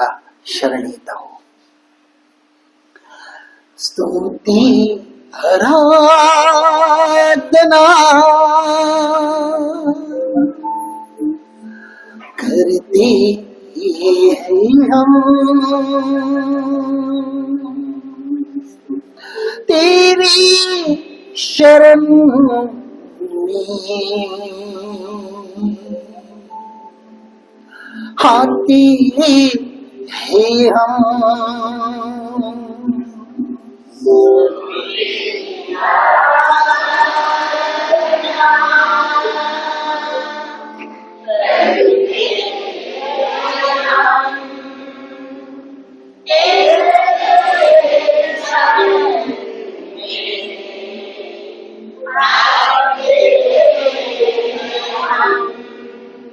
तुला शरण येत आहो. स्तुती आराधना करते हैं हम तेरी शरण में आते हैं हम.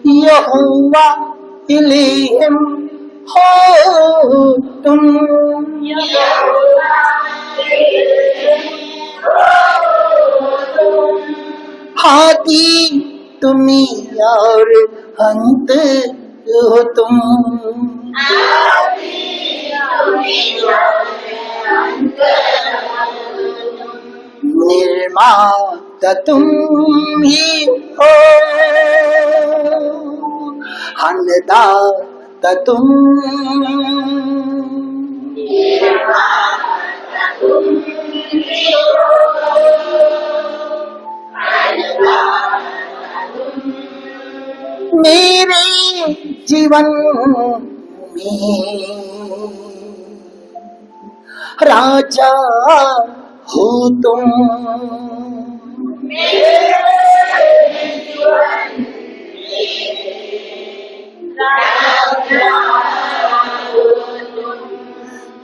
यहोवा इलेहिम हो तुम, हादी तुम्ही और अंत हो तुम. निर्माता तुम ही हो, अन्नदाता तुम. मेरे जीवन में राजा हो तुम.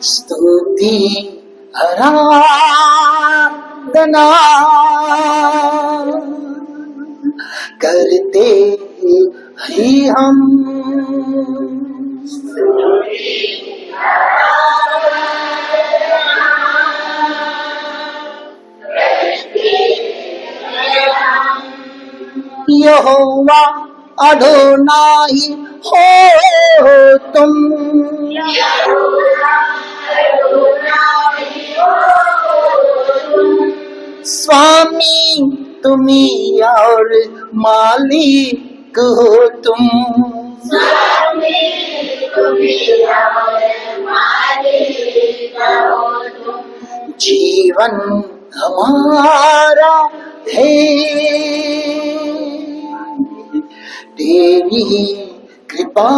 स्तुति आराधना करते हैं हम. यहोवा अडोनाई हो तुम, स्वामी तुम्ही और मालिक हो तुम. जीवन हमारा है तेरी कृपा.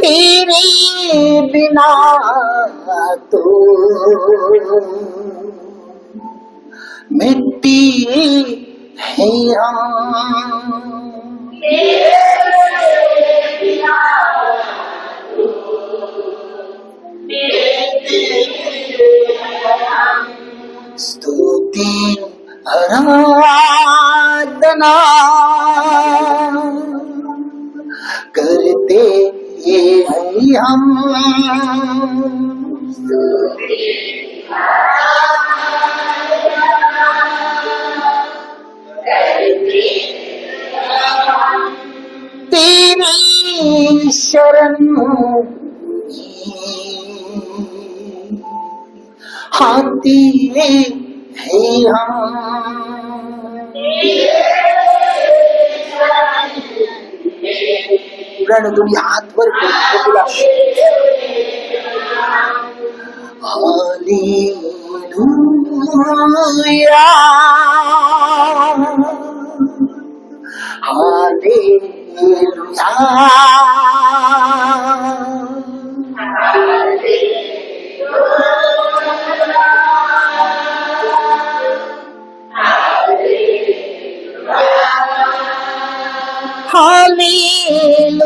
तेरे बिना तो मिट्टी है हम. स्तुति आराधना करते हैं हम. तेरी शरण आती है हम. दुनिया हाथ वर hallelujah hallelujah. Hallelujah,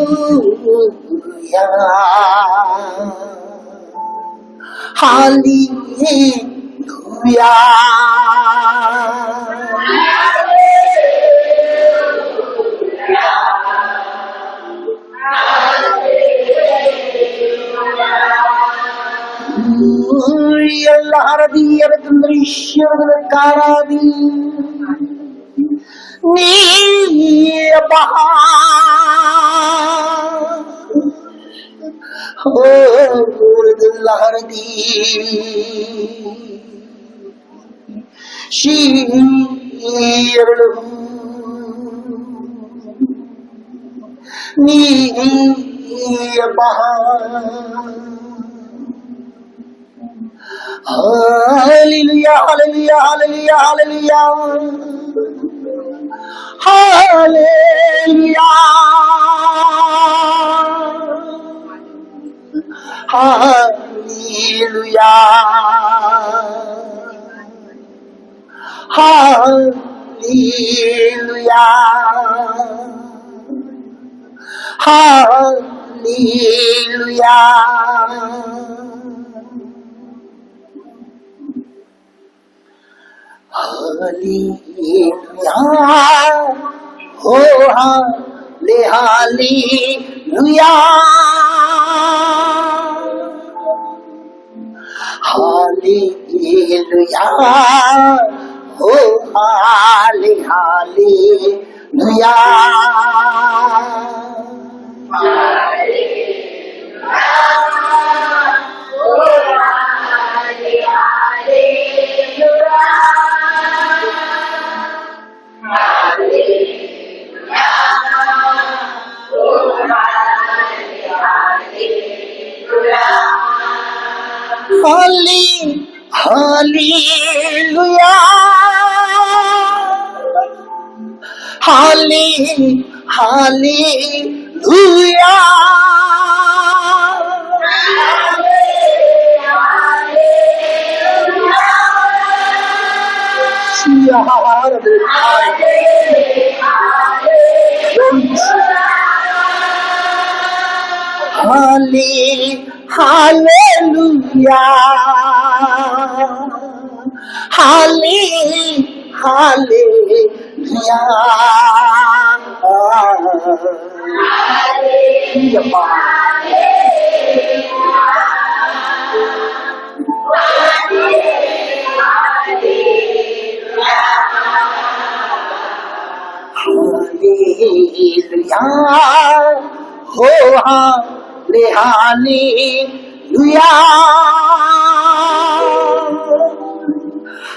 Hallelujah, Karadi Ni Baha Oh Lardi She Ni Baha Hallelujah, hallelujah, hallelujah, hallelujah. Hallelujah. Hallelujah. Hallelujah. Hallelujah.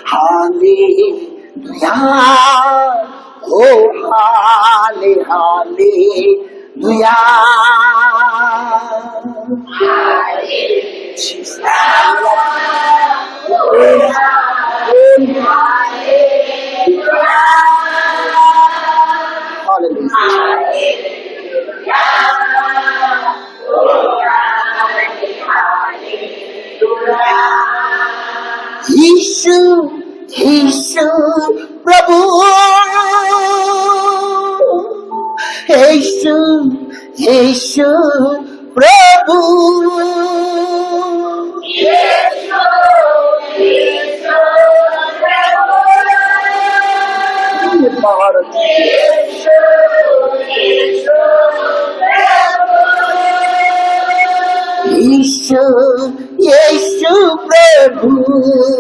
Hallelujah, oh hallelujah, hallelujah, oh hallelujah, Yeshu Prabhu Yeshu Prabhu Yeshu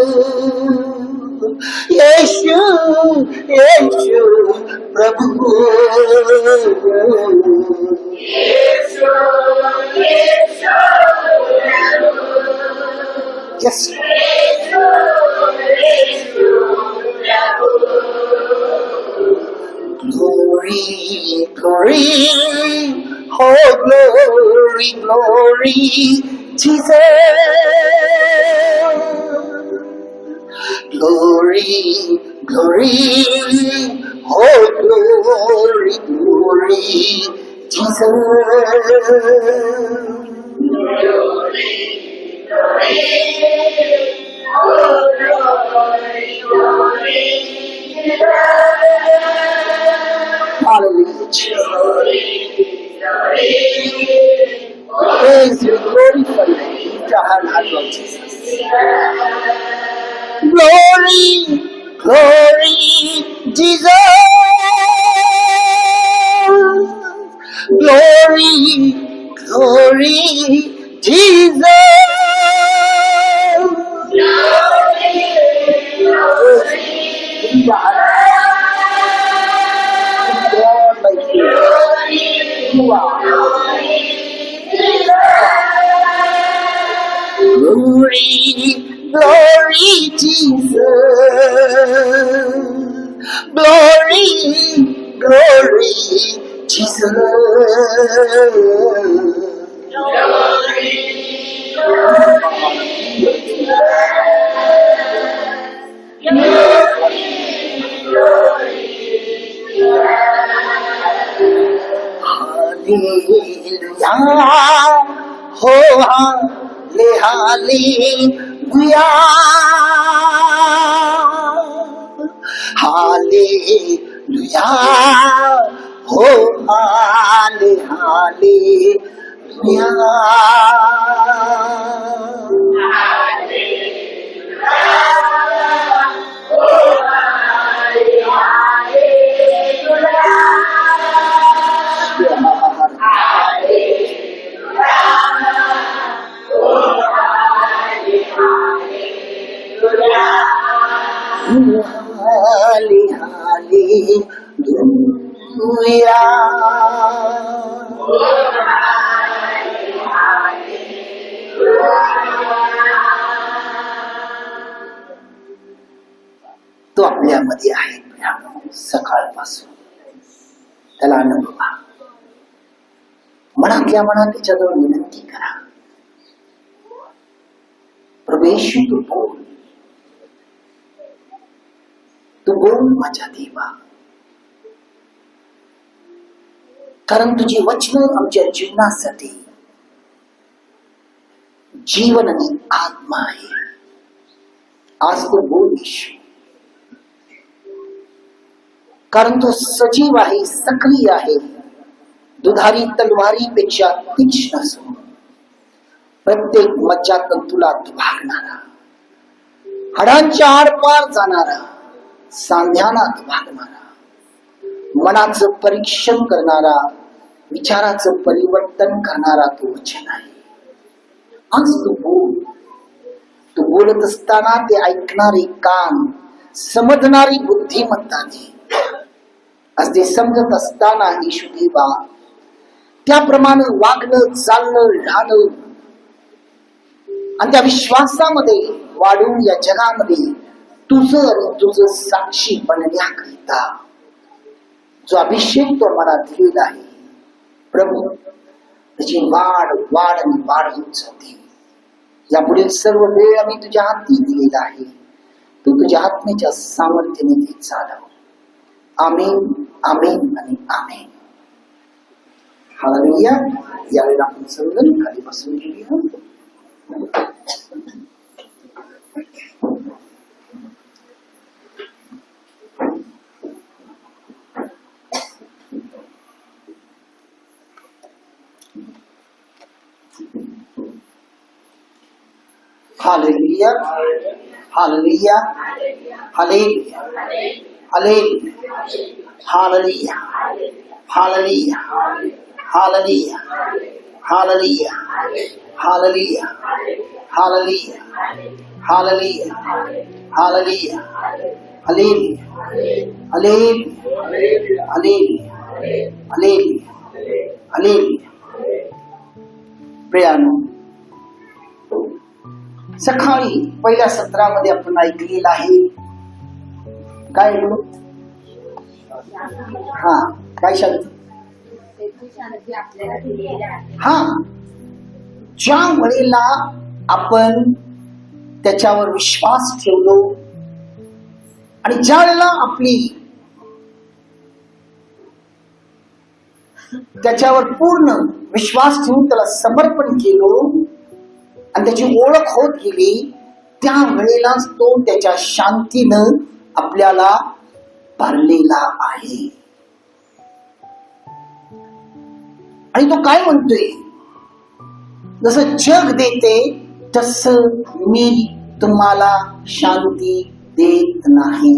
Prabhu Yeshu Prabhu Yes Glory, glory, oh glory, glory, Jesus. Glory, glory, oh glory, glory, Jesus. Glory, glory, oh glory, glory, Jesus. Hallelujah, praise you, glorify you. Lift your hand high, Lord Jesus. Glory, glory, Jesus. Glory, glory, Jesus. Yeshua. Glory, glory, Jesus. Glory, glory, Jesus. Glory, hallelujah, oh hallelujah, hallelujah, oh तो आपल्यामध्ये आहे सकाळपासून. त्याला अनुभवा. मनातल्या मनात त्याच्याजवळ विनंती करा. प्रभू येशू, तू बोल माझ्या देवा, कारण तुझी वचन आमच्या जीवनासाठी जीवन आणि आत्मा आहे. आज तो बोल येशू, कारण तो सजीव आहे, सक्रिय आहे, दुधारी तलवारीपेक्षा तीक्ष्ण असून प्रत्येक मज्जातंतूला दुभागणारा, हाडांच्या आरपार जाणारा, सांध्याना दुभागणारा, मनाचं परीक्षण करणारा, विचाराचं परिवर्तन करणारा तो वचन आहे. आज तू बोल. तू बोलत असताना ते ऐकणारे कान, समजणारी बुद्धिमत्ता दे. आज ते समजत असताना येशू देवा त्याप्रमाणे वागणं, चालणं, राहणं आणि त्या विश्वासामध्ये वाढून या जगामध्ये तुझं आणि तुझं साक्षी बनण्याकरिता जो अभिषेक तो मला दिलेला आहे प्रभू, त्याची वाढ वाढ आणि वाढ होत जाते. यापुढील सर्व वेळ आम्ही तुझ्या हाती दिलेला आहे. तू तुझ्या आत्म्याच्या सामर्थ्याने ते चालव. आमेन, आमेन आणि आमेन. हालेलुया. यावेळेला आपण सर्वजण खाली बसून घेऊया. Hallelujah, hallelujah, hallelujah, hallelujah, hallelujah, hallelujah, hallelujah, hallelujah, hallelujah, hallelujah, hallelujah, hallelujah, hallelujah, hallelujah, hallelujah. प्रियानो, सकाळी पहिल्या सत्रामध्ये आपण ऐकलेलं आहे. काय ऐकलो? हा, काय शब्द? हा, ज्या वेळेला आपण त्याच्यावर विश्वास ठेवलो आणि ज्या वेळेला आपली त्याच्यावर पूर्ण विश्वास ठेवून त्याला समर्पण केलो आणि त्याची ओळख होत गेली, त्या वेळेलाच तो त्याच्या शांतीनं आपल्याला भरलेला आहे. आणि तो काय म्हणतोय? जसं जग देते तसं मी तुम्हाला शांती देत नाही.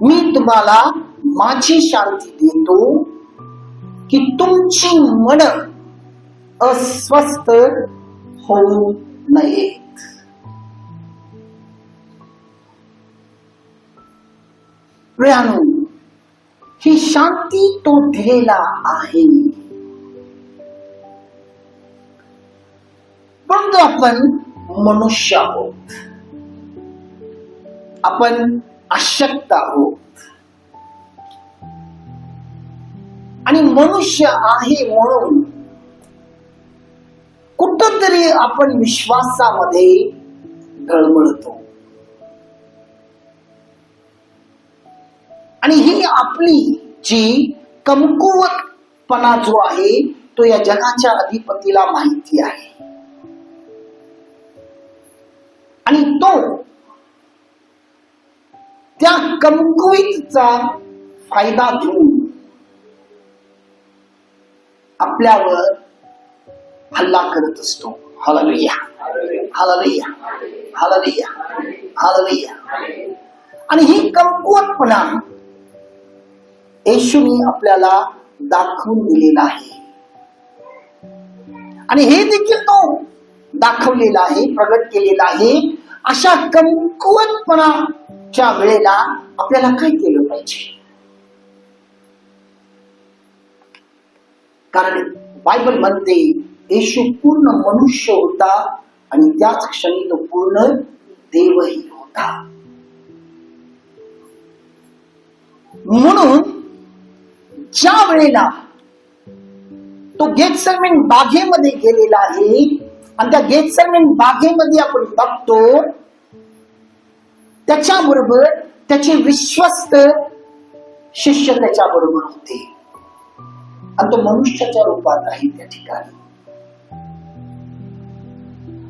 मी तुम्हाला माझी शांती देतो की तुमची मन अस्वस्थ होऊ नयेत. प्रियानो, ही शांती तो दिलेला आहे. परंतु आपण मनुष्य आहोत, आपण अशक्त आहोत आणि मनुष्य आहे म्हणून कुठंतरी आपण विश्वासामध्ये ढळमळतो. आणि ही आपली जी कमकुवतपणा जो आहे तो या जगाच्या अधिपतीला माहिती आहे. आणि तो त्या कमकुवतीचा फायदा घेऊन आपल्यावर हल्ला करत असतो. Hallelujah, hallelujah, hallelujah, hallelujah. आणि ही कमकुवतपणा येशूने आपल्याला दाखवून दिलेला आहे. आणि हे देखील तो दाखवलेला आहे, प्रगट केलेला आहे. अशा कमकुवतपणाच्या वेळेला आपल्याला काय केलं पाहिजे? कारण बायबल म्हणते येशू पूर्ण मनुष्य होता आणि त्याच क्षणी तो पूर्ण देवही होता. म्हणून ज्या वेळेला तो गेत्सेमने बागेमध्ये गेलेला आहे आणि त्या गेत्सेमने बागेमध्ये आपण बघतो त्याच्याबरोबर त्याचे विश्वस्त शिष्य त्याच्या बरोबर होते आणि तो मनुष्याच्या रूपात आहे त्या ठिकाणी.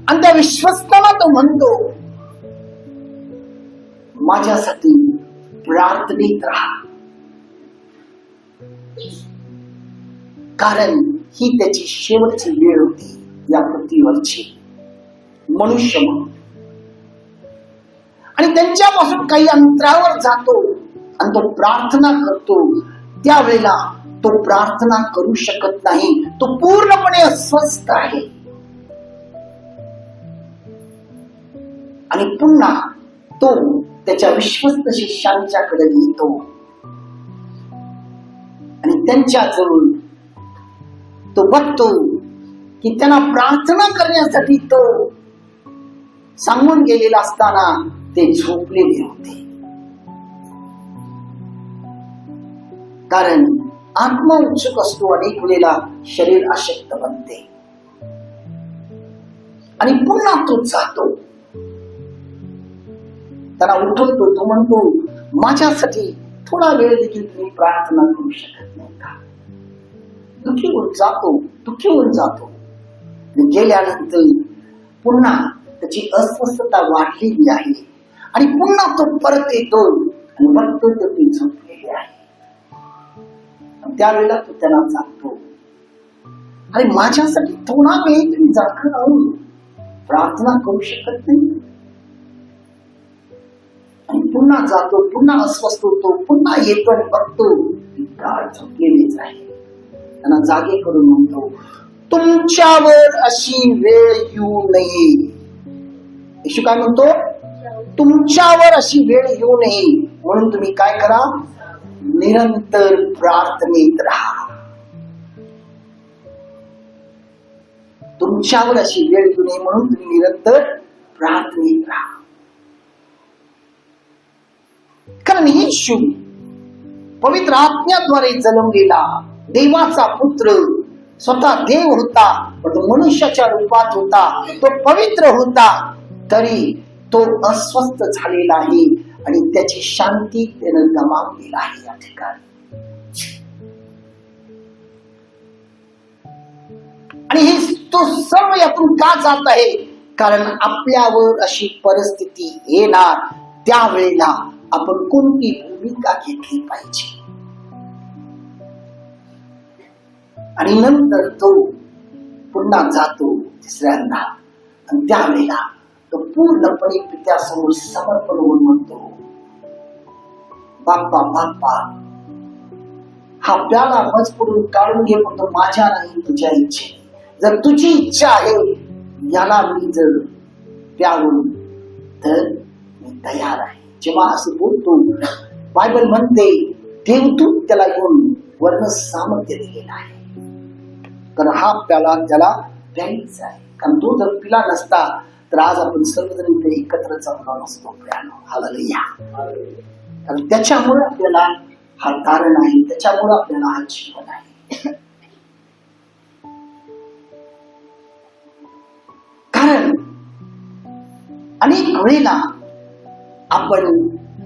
आणि त्या विश्वस्ताला तो म्हणतो माझ्यासाठी प्रार्थनेत राहा. कारण ही त्याची शेवटची वेळ होती या पृथ्वीवरची मनुष्य म्हणून. आणि त्यांच्यापासून काही अंतरावर जातो आणि तो प्रार्थना करतो. त्यावेळेला तो प्रार्थना करू शकत नाही, तो पूर्णपणे अस्वस्थ आहे. आणि पुन्हा तो त्याच्या विश्वस्त शिष्यांच्याकडे येतो आणि त्यांच्याजवळ तो बघतो की त्यांना प्रार्थना करण्यासाठी तो सांगून गेलेला असताना ते झोपलेले होते. कारण आत्मा उत्सुक असतो आणि एक वेळेला शरीर अशक्त बनते. आणि पुन्हा तो जातो, त्याला उठवतो. तो म्हणतो माझ्यासाठी थोडा वेळ देखील तुम्ही प्रार्थना करू शकत नाही का? दुःखी होऊन जातो. गेल्यानंतर पुन्हा त्याची अस्वस्थता वाढलेली आहे आणि पुन्हा तो परत येतो आणि बघतो तर ती झोपलेली आहे. त्यावेळेला तो त्यांना सांगतो अरे माझ्यासाठी थोडा वेळ तुम्ही जागा राहून प्रार्थना करू शकत नाही? आणि पुन्हा जातो, पुन्हा अस्वस्थ होतो, पुन्हा येतो आणि बघतो काय झोपलेलीच आहे. त्यांना जागे करून म्हणतो तुमच्यावर अशी वेळ येऊ नये. येशू काय म्हणतो? तुमच्यावर अशी वेळ येऊ नये म्हणून तुम्ही काय करा? निरंतर प्रार्थनेत राहा. तुमच्यावर अशी वेळ येऊ नये म्हणून तुम्ही निरंतर प्रार्थनेत राहा. कारण येशू पवित्र आत्म्याद्वारे जन्मलेला देवाचा पुत्र स्वतः देव होता, पण मनुष्याच्या रूपात होता, तो पवित्र होता, तरी तो अस्वस्थ झालेला आहे आणि त्याची शांती त्यानं गमावलेला आहे या ठिकाणी. आणि हे तो सर्व यातून का जात आहे? कारण आपल्यावर अशी परिस्थिती येणार त्यावेळेला आपण कोणती भूमिका घेतली पाहिजे. आणि नंतर तो पुन्हा जातो तिसऱ्यांदा आणि त्यावेळेला तो पूर्णपणे पित्यासमोर समर्पण होऊन म्हणतो बाप्पा बाप्पा हा प्याला मजपुरून काढून घे, पण तो माझ्या नाही तुझ्या इच्छे. जर तुझी इच्छा आहे याला मी जर प्यावून तर मी तयार आहे. जेव्हा असं बोलतो बायबल म्हणते देवदूत त्याला येऊन वर्ण सामर्थ्य दिलेलं आहे. तर हा प्याला त्याला प्यायचा आहे, कारण तो जर पिला नसता तर आज आपण सर्वजण इथे एकत्र जमलो नसतो. हालेलुया. कारण त्याच्यामुळे आपल्याला हा तारण आहे, त्याच्यामुळे आपल्याला हा जीवन आहे. कारण अनेक वेळेला आपण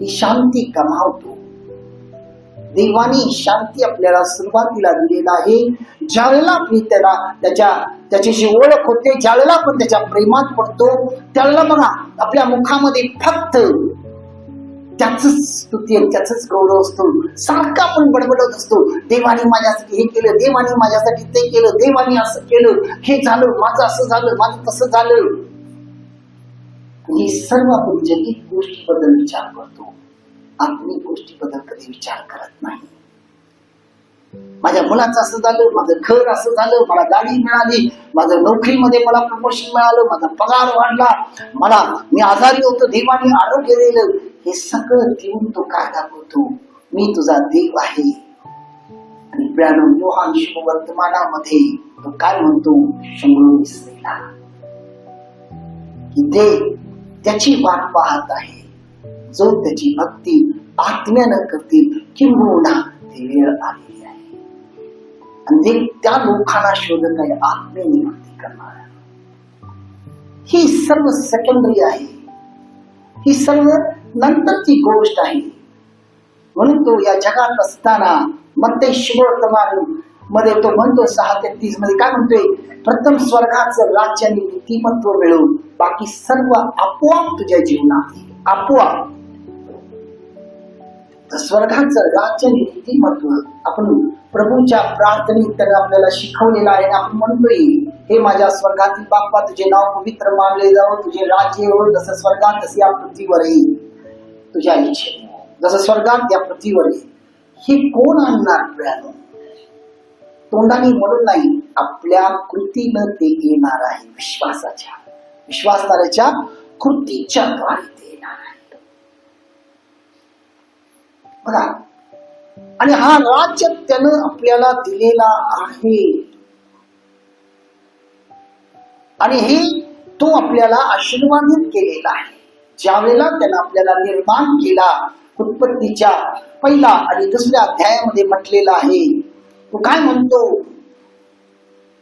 ही शांती गमावतो. देवाने शांती आपल्याला सुरुवातीला दिलेला आहे. ज्यावेळेला आपली त्याच्याशी ओळख होते, ज्यावेळेला आपण त्याच्या प्रेमात पडतो, त्यावेळेला बघा आपल्या मुखामध्ये फक्त त्याच स्तुती, त्याच गौरव असतो. सारखं आपण बडबडत असतो, देवाने माझ्यासाठी हे केलं, देवाने माझ्यासाठी ते केलं, देवाने असं केलं, हे झालं, माझं असं झालं, माझं तसं झालं. हे सर्व आपण जगिक गोष्टीबद्दल विचार करतो, आत्मिक गोष्टीबद्दल कधी विचार करत नाही. माझ्या मुलाचं असं झालं, माझं घर असं झालं, मला गाडी मिळाली, माझं नोकरीमध्ये मला प्रमोशन मिळालं, माझा पगार वाढला, मी आजारी होतो, देवाने आरोग्य दिलं. हे सगळं देऊन तो काय दाखवतो, मी तुझा देव आहे. आणि प्रियानो, योहान वर्तमानामध्ये तो काय म्हणतो, 100 की ते त्याची वाट पाहत आहे, जो त्याची भक्ती आत्म्यानं करतील, किंबहुना ती वेळ आलेली आहे. आणि ते त्या लोकांना शोधत आहे आत्म्याने भक्ती करणार. ही सर्व सेकंडरी आहे, ही सर्व नंतरची गोष्ट आहे. म्हणून तो या जगात असताना मत्ते शुभवर्तमान मध्ये तो म्हणतो 6:33 मध्ये काय म्हणतोय, प्रथम स्वर्गाचं राज्य आणि नीतिमत्व मिळवून बाकी सर्व आपोआप तुझ्या जीवनात येईल. आपोआप स्वर्गाचं राज्य आणि नीतिमत्व आपण प्रभूच्या प्रार्थनेत त्याने आपल्याला शिकवलेलं आहे. आपण म्हणतोय, हे माझ्या स्वर्गातील बाप्पा, तुझे नाव पवित्र मानले जावं, तुझे राज्य येवो, जसं स्वर्गात तसे या पृथ्वीवर येईल, तुझ्या इच्छेने जसं स्वर्गात या पृथ्वीवर येईल. हे कोण आणणार प्रियानो? तोंडाने म्हणून नाही, आपल्या कृतीनं ते येणार आहे. विश्वासणाऱ्याच्या कृतीच्या द्वारे ते येणार आहे. बघा, आणि हा राज्य त्यानं आपल्याला दिलेला आहे. आणि हे तो आपल्याला आशीर्वादित केलेला आहे. ज्या वेळेला त्यानं आपल्याला निर्माण केला, उत्पत्तीच्या 1 आणि 2 अध्यायामध्ये म्हटलेला आहे. तो काय म्हणतो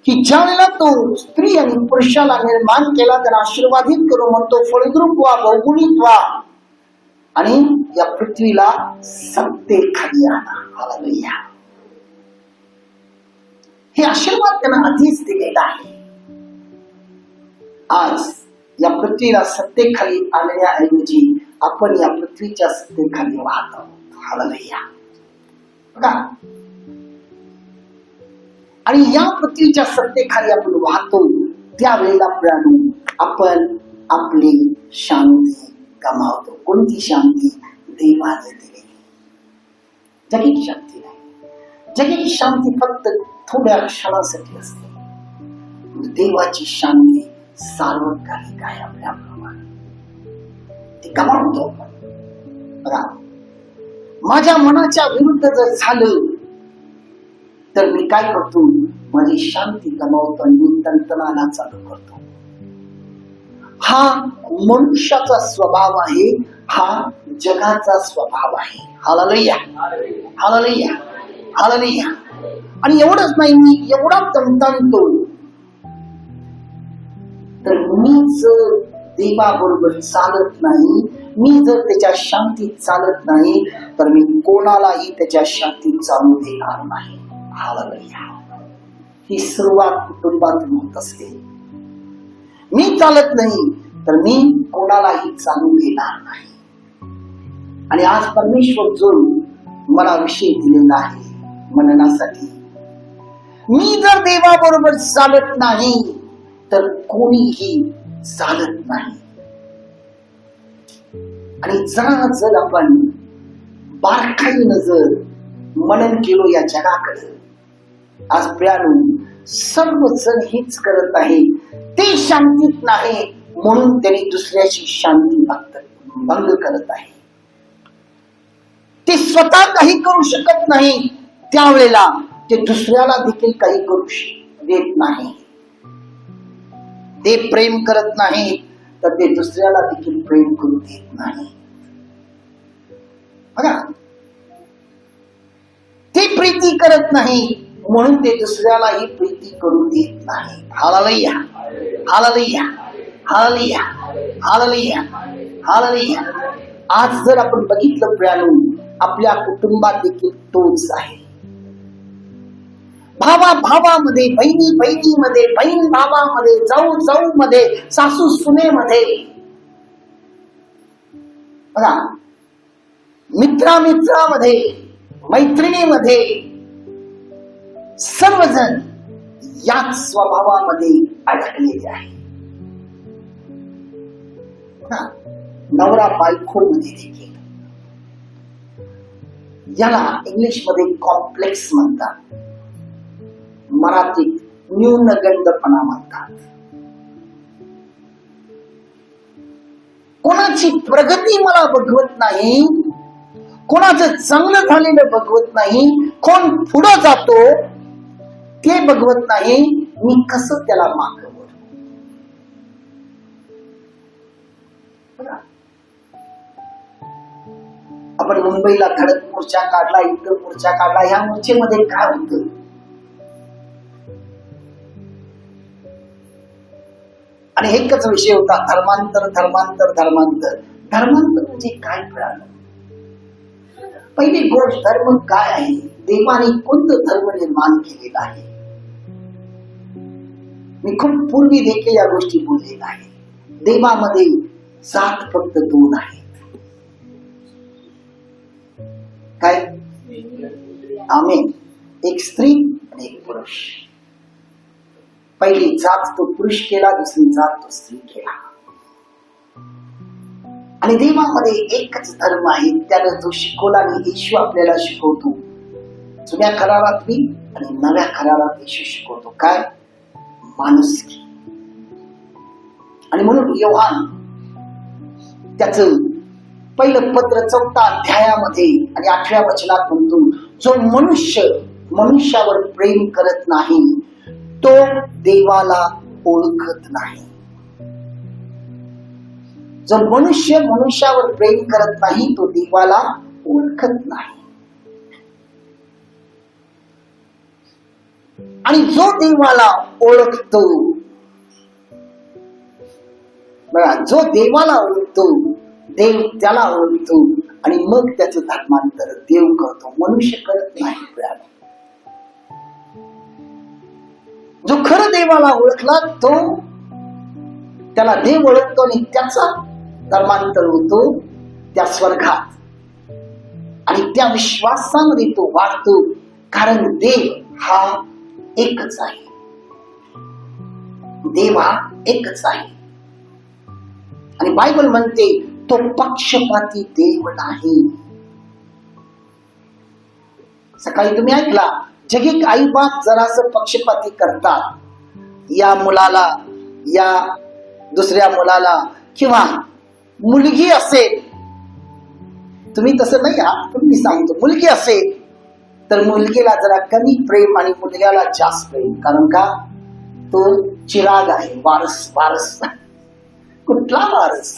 की ज्या वेळेला तो स्त्री आणि पुरुषाला निर्माण केला, त्यांना आशीर्वादित करून म्हणतो, फळद्रूप व्हा, बहुगुणित व्हा आणि या पृथ्वीला सत्तेखाली आणा. हालेलुया. हे आशीर्वाद त्यांना आधीच दिलेला आहे. आज या पृथ्वीला सत्तेखाली आणण्याऐवजी आपण या पृथ्वीच्या सत्तेखाली वाहत आहोत. हालेलुया. बघा, आणि या पृथ्वीच्या सत्तेखाली आपण वाहतो, त्यावेळेला प्रियानो आपण आपली शांती गमावतो. कोणती शांती? देवाने दिलेली. जगिक शांती नाही. जगिक शांती फक्त थोड्या क्षणासाठी असते. देवाची शांती सार्वकालिक आहे. आपल्याप्रमाणे ती गमावतो. बघा, माझ्या मनाच्या विरुद्ध जर झालं तर मी काय करतो, माझी शांती गमावतो आणि मी तणतणाला चालू करतो. हा मनुष्याचा स्वभाव आहे, हा जगाचा स्वभाव आहे. Hallelujah, hallelujah, hallelujah. आणि एवढंच नाही, मी एवढा तणतणतो, तर मी जर देवाबरोबर चालत नाही, मी जर त्याच्या शांतीत चालत नाही, तर मी कोणालाही त्याच्या शांतीत चालू देणार नाही. हालेलुया. ही सुरुवात कुटुंबातून होत असते. मी चालत नाही तर मी कोणालाही चालू देणार नाही. आणि आज परमेश्वर जो मला विषय दिलेला आहे मननासाठी, मी जर देवाबरोबर चालत नाही तर कोणीही चालत नाही. आणि जर आपण बारकाईनं जर मनन केलो या जगाकडे, आज प्रियानो सर्वजण हेच करत आहे. ते शांतीत नाही म्हणून त्यांनी दुसऱ्याची शांती भंग करत आहे. ते ते स्वतः काही करू शकत नाही त्यावेळेला ते दुसऱ्याला देखील काही करू देत नाही. ते प्रेम करत नाही तर ते दुसऱ्याला देखील प्रेम करू देत नाही. बघा, ते प्रीती करत नाही म्हणून ते दुसऱ्यालाही प्रीती करू देत नाही. Hallelujah, hallelujah, hallelujah, hallelujah, hallelujah. आज जर आपण बघितलं प्रियानो, आपल्या कुटुंबात देखील तोच आहे. भावा भावामध्ये, बहिणी बहिणीमध्ये, बहीण भावामध्ये, जाऊ जाऊ मध्ये, सासू सुनेमध्ये, बघा, मित्रा मित्रामध्ये, मैत्रिणीमध्ये, सर्वजण याच स्वभावामध्ये अडकलेले आहे. नवरा बायको मध्ये देखील याला इंग्लिश मध्ये कॉम्प्लेक्स म्हणतात, मराठीत न्यूनगंडपणा म्हणतात. कोणाची प्रगती मला बघवत नाही, कोणाचं चांगलं झालेलं बघवत नाही, कोण पुढे जातो ते बघवत नाही, मी कसं त्याला मागवू. आपण मुंबईला धडक मोर्चा काढला, इतर मोर्चा काढला, ह्या मोर्चेमध्ये काय होतं? आणि एकच विषय होता, धर्मांतर धर्मांतर धर्मांतर. धर्मांतर म्हणजे काय कळालं? पहिली गोष्ट, धर्म काय आहे? देवाने कोणतं धर्म निर्माण केलेला आहे? मी खूप पूर्वी देखील या गोष्टी बोललेल्या आहे. देवामध्ये जात फक्त दोन आहेत. काय? आमेन. एक स्त्री आणि एक पुरुष. पहिली जात तो पुरुष केला, दुसरी जात तो स्त्री केला. आणि देवामध्ये एकच धर्म आहे, त्याला जो शिकवला आणि येशू आपल्याला शिकवतो. जुन्या करारात मी आणि नव्या करारात येशू शिकवतो. काय? माणुसकी. आणि म्हणून योहान त्याचं पहिलं पत्र 4 अध्यायामध्ये आणि 8व्या वचनात म्हणतो, जो मनुष्य मनुष्यावर प्रेम करत नाही तो देवाला ओळखत नाही. जो मनुष्य मनुष्यावर प्रेम करत नाही तो देवाला ओळखत नाही. आणि जो देवाला ओळखतो, बघा, जो देवाला ओळखतो देव त्याला ओळखतो आणि मग त्याचं धर्मांतर देव करतो, मनुष्य करत नाही. जो खरं देवाला ओळखला तो त्याला देव ओळखतो आणि त्याचा धर्मांतर होतो त्या स्वर्गात. आणि त्या विश्वासामध्ये तो वाढतो, कारण देव हा एकच आहे. देव हा एकच आहे. आणि बायबल म्हणते तो पक्षपाती देव नाही. सकाळी तुम्ही ऐकला, जगिक आई बाप जरासं पक्षपाती करतात. या मुलाला, या दुसऱ्या मुलाला, किंवा मुलगी असेल, तुम्ही तसं नाही आहात, पण मी सांगतो, मुलगी असेल तर मुलगीला जरा कमी प्रेम आणि मुलग्याला जास्त प्रेम. कारण का? तो चिराग आहे, वारस. वारस कुठला वारस?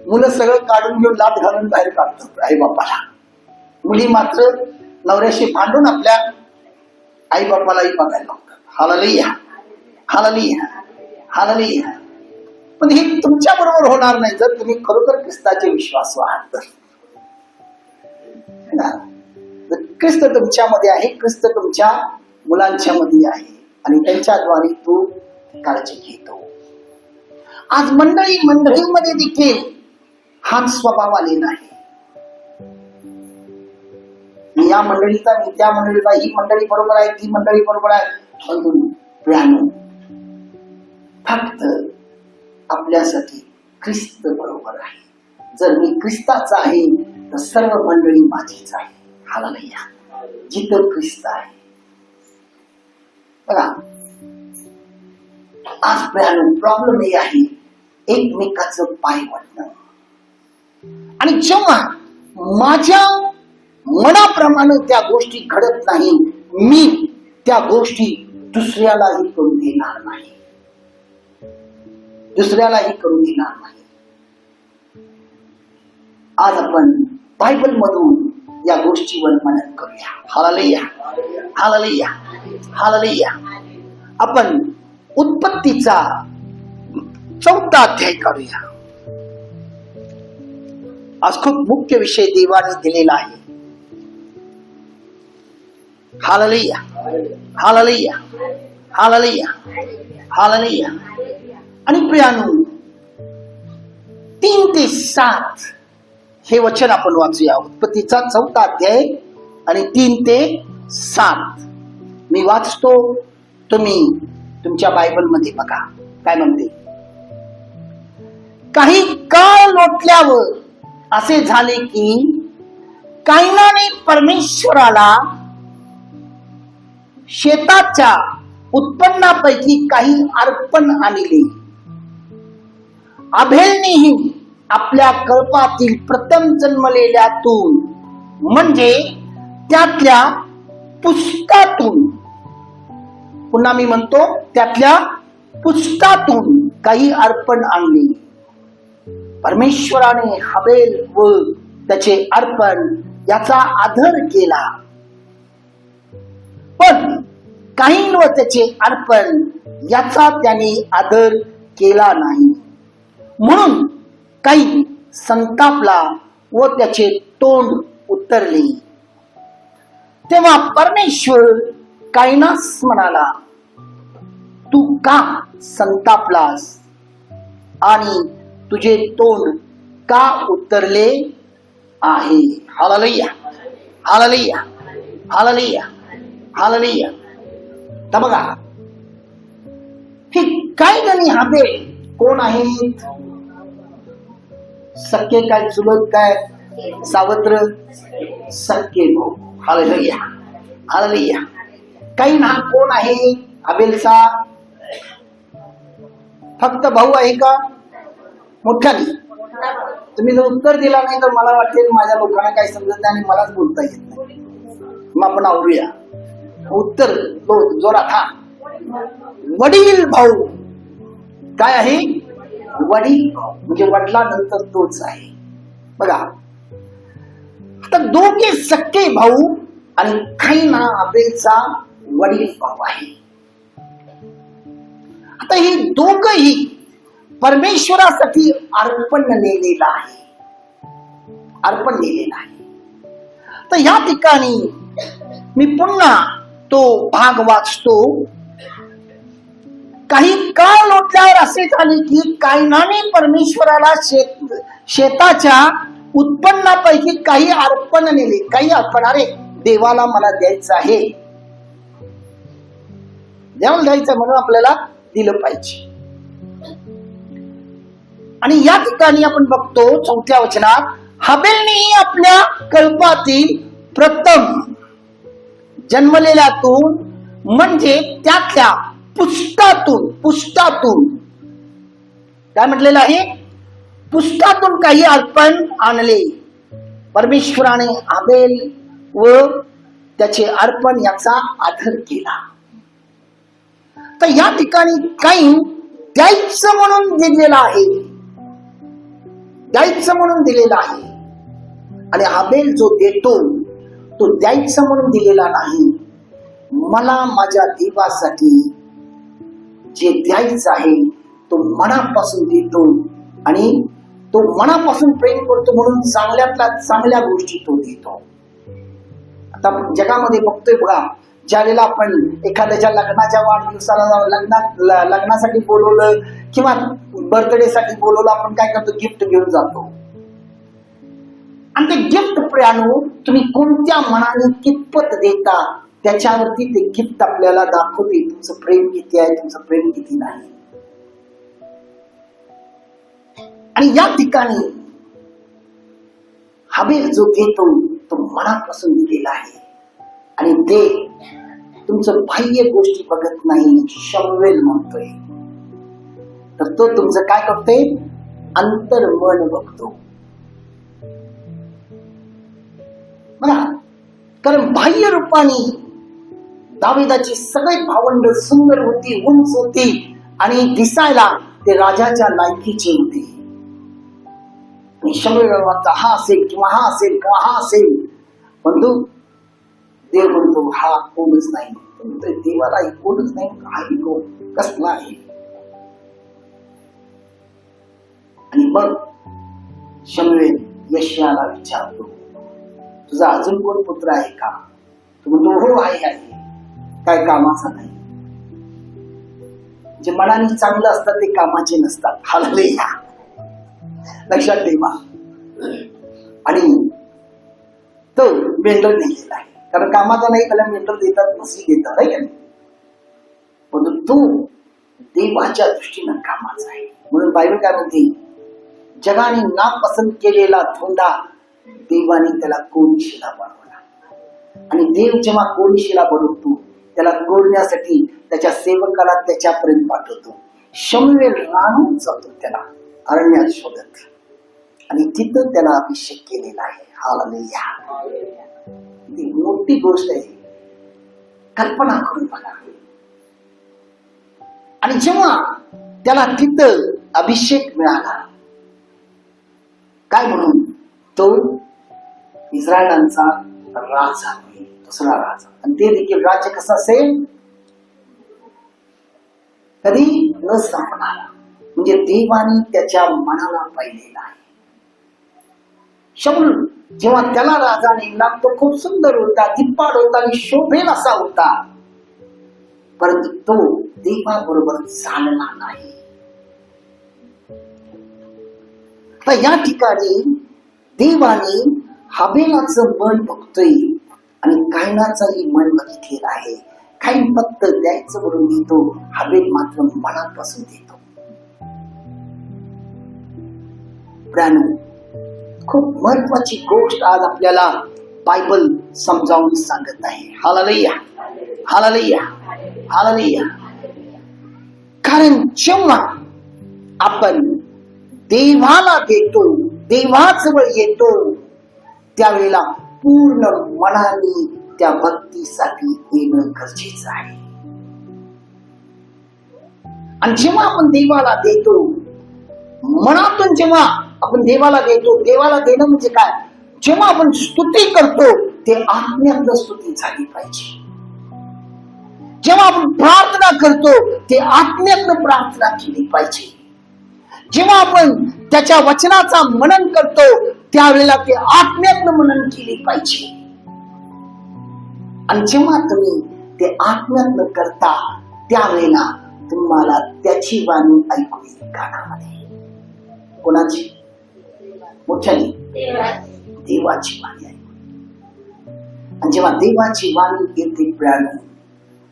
मुलं सगळं काढून घेऊन लाट घालून बाहेर काढतात आई बापाला. मुली मात्र नवऱ्याशी भांडून आपल्या आई बापालाही बघायला लागतात. Hallelujah, hallelujah, hallelujah. पण हे तुमच्या बरोबर होणार नाही जर तुम्ही खरोखर ख्रिस्ताचे विश्वासू आहात. ख्रिस्त तुमच्यामध्ये आहे, ख्रिस्त तुमच्या मुलांच्या मध्ये आहे आणि त्यांच्याद्वारे तो काळजी घेतो. आज मंडळीमध्ये देखील हा स्वभाव आलेला आहे. या मंडळीचा, मी त्या मंडळीचा, ही मंडळी बरोबर आहे, ती मंडळी बरोबर आहे, परंतु फक्त आपल्यासाठी ख्रिस्त बरोबर आहे. जर मी ख्रिस्ताचा आहे तर सर्व मंडळी माझीच आहे. हालेलुया. जिथं ख्रिस्त आहे. बघा, आज प्रॉब्लेम हे आहे, एकमेकाचं पाय वाटणं. आणि जेव्हा माझ्या मनाप्रमाणे त्या गोष्टी घडत नाही, मी त्या गोष्टी दुसऱ्यालाही करू देणार नाही, दुसऱ्यालाही करू देणार नाही. आज आपण बायबल मधून या गोष्टीवर मनन करूया. Hallelujah, hallelujah, hallelujah. आपण उत्पत्तीचा 4 अध्याय करूया. आज खूप मुख्य विषय देवाने दिलेला आहे. Hallelujah, hallelujah, hallelujah, hallelujah. आणि प्रियानो 3 ते 7 हे वचन आपण वाचूया. उत्पत्तीचा 4 अध्याय आणि 3 ते 7 मी वाचतो, तुम्ही तुमच्या बायबल मध्ये बघा काय म्हणते. काही काळ लोटल्यावर असे झाले की कायनाने परमेश्वराला शेताच्या उत्पन्नापैकी काही अर्पण आणले. आबेलनेही आपल्या कळपातील प्रथम जन्मलेल्यातून म्हणजे त्यातल्या पुष्टातून, पुन्हा मी म्हणतो त्यातल्या पुष्टातून काही अर्पण आणले. परमेश्वराने हबेल व त्याचे अर्पण याचा आदर केला, पण काहीन व त्याचे अर्पण याचा त्याने आदर केला नाही. म्हणून काही संतापला व त्याचे तोंड उत्तरले. तेव्हा परमेश्वर कायनास म्हणाला, तू का संतापलास आणि तुझे तोंड का उत्तरले आहे. Hallelujah, hallelujah, hallelujah, hallelujah. तर बघा, हे कायन आणि हाबेल कोण आहेत? सख्खे काय, चुलत काय, सावत्र, सख्खे भाऊ. Hallelujah, hallelujah. कायन हा कोण आहे? हाबेलचा फक्त भाऊ आहे का? मोठा नाही. तुम्ही जर उत्तर दिला नाही तर मला वाटते माझ्या लोकांना काही समजत नाही आणि मलाच बोलता येत नाही. मग आपण आवरूया उत्तर जोरात. हा, वडील भाऊ काय आहे? वडील भाऊ म्हणजे वडिलांनंतर तोच आहे. बघा, आता दोघे सख्खे भाऊ आणि कायन हा हाबेलचा वडील भाऊ आहे. आता हे दोघही परमेश्वरासाठी अर्पण नेलेला आहे, अर्पण नेलेला आहे. तर या ठिकाणी मी पुन्हा तो भाग वाचतो. काही काळ लोटल्यावर असे झाले की कायनाने परमेश्वराला शेताच्या उत्पन्नापैकी काही अर्पण नेले. काही अर्पण, अरे देवाला मला द्यायचं आहे, देवाला द्यायचं म्हणून आपल्याला दिलं पाहिजे. आणि या ठिकाणी आपण बघतो 4थ्या वचनात, हाबेलनेही आपल्या कल्पातील प्रथम जन्मलेल्यातून म्हणजे त्यातल्या पुष्टातून, पुष्टातून काय म्हटलेलं आहे? पुष्टातून काही अर्पण आणले. परमेश्वराने हाबेल व त्याचे अर्पण याचा आदर केला. तर या ठिकाणी काही द्यायचं म्हणून दिलेला आहे, द्यायचं म्हणून दिलेला आहे. आणि हाबेल जो देतो तो द्यायचं म्हणून दिलेला नाही. मला माझ्या देवासाठी जे द्यायचं आहे तो मनापासून देतो आणि तो मनापासून प्रेम करतो म्हणून चांगल्यातल्या चांगल्या गोष्टी तो देतो. आता जगामध्ये बघतोय बघा, ज्यावेळेला आपण एखाद्याच्या लग्नाच्या वाढदिवसाला लग्नासाठी बोलवलं किंवा बर्थडे साठी बोलवलं, आपण काय करतो? गिफ्ट घेऊन जातो. आणि ते गिफ्ट प्रियानो तुम्ही कोणत्या मनाने कितपत देता त्याच्यावरती ते गिफ्ट आपल्याला दाखवते तुमचं प्रेम किती आहे, तुमचं प्रेम किती नाही. आणि या ठिकाणी हाबेल जो देतो तो मनापासून दिलेला आहे. आणि ते तुमचं बाह्य गोष्टी बघत नाही. शमवेल म्हणतोय तर तो तुमचं काय करतोय? अंतर्मन बघतो. कारण बाह्य रूपाने दाविदाची सगळी भावंड सुंदर होती, उंच होती आणि दिसायला ते राजाच्या लायकीची होती. शंभर हा असेल किंवा हा असेल किंवा हा असेल, बंधू देव म्हणतो हा कोणच नाही. देवाला कोणच नाही, हा कोण कसला आहे. आणि मग शमूएल यशायाला विचारतो, तुझा अजून कोण पुत्र आहे का? तो म्हणतो हो आहे. काय कामाचा नाही. जे मनाने चांगलं असतात ते कामाचे नसतात. हालेलुया, लक्षात ठेवा. आणि तो मेंढर नेलेला आहे, कारण कामाचा नाही त्याला मेंढर देतात, म्हशी देतात आहे का नाही. पण तो देवाच्या दृष्टीनं कामाचा आहे. म्हणून बायबल काय म्हणते, जगाने नापसंत केलेला धोंडा देवाने त्याला कोणीशीला बनवला. आणि देव जेव्हा कोणीशीला बनवतो त्याला कोरण्यासाठी त्याच्या सेवकाला त्याच्यापर्यंत पाठवतो. शमूएल राहून जातो त्याला अरण्यात शोधत, आणि तिथं त्याला अभिषेक केलेला आहे. हालेलुया, ती मोठी गोष्ट आहे. कल्पना करून बघा. आणि जेव्हा त्याला तिथं अभिषेक मिळाला, काय म्हणून, तो इस्रायलांचा राजा होईल, दुसरा राजा. आणि ते देखील राज्य कसं असेल, कधी न संपणारा. म्हणजे देवाने त्याच्या मनाला पाहिलेला आहे. शमूएल जेव्हा त्याला राजा नेमला, तो खूप सुंदर होता, दिप्पाड होता आणि शोभेल असा होता. परंतु तो देवाबरोबर चालला नाही. तर या ठिकाणी देवाने हाबेलाचं मन बघतोय आणि कायनाचंही मन बघितलेलं आहे. काही फक्त द्यायचं म्हणून देतो, हाबेल मात्र मनापासून देतो. खूप महत्वाची गोष्ट आज आपल्याला बायबल समजावून सांगत आहे. Hallelujah, hallelujah, hallelujah. कारण जेव्हा आपण देवाला देतो, देवाजवळ येतो, त्यावेळेला पूर्ण मनाने त्या भक्तीसाठी येणं गरजेचं आहे. आणि जेव्हा आपण देवाला देतो, मनातून जेव्हा आपण देवाला देतो, देवाला देणं म्हणजे काय, जेव्हा आपण स्तुती करतो ते आत्म्यातनं स्तुती झाली पाहिजे. जेव्हा आपण प्रार्थना करतो ते आत्म्यातनं प्रार्थना केली पाहिजे. जेव्हा आपण त्याच्या वचनाचा मनन करतो त्यावेळेला ते आत्म्यातनं मनन केली पाहिजे. आणि जेव्हा तुम्ही ते आत्म्यातनं करता त्यावेळेला तुम्हाला त्याची वाणी ऐकू येईल कानामध्ये. कोणाची? मोठ्याने देवाची वाणी ऐकू. आणि जेव्हा देवाची वाणी येते प्राण,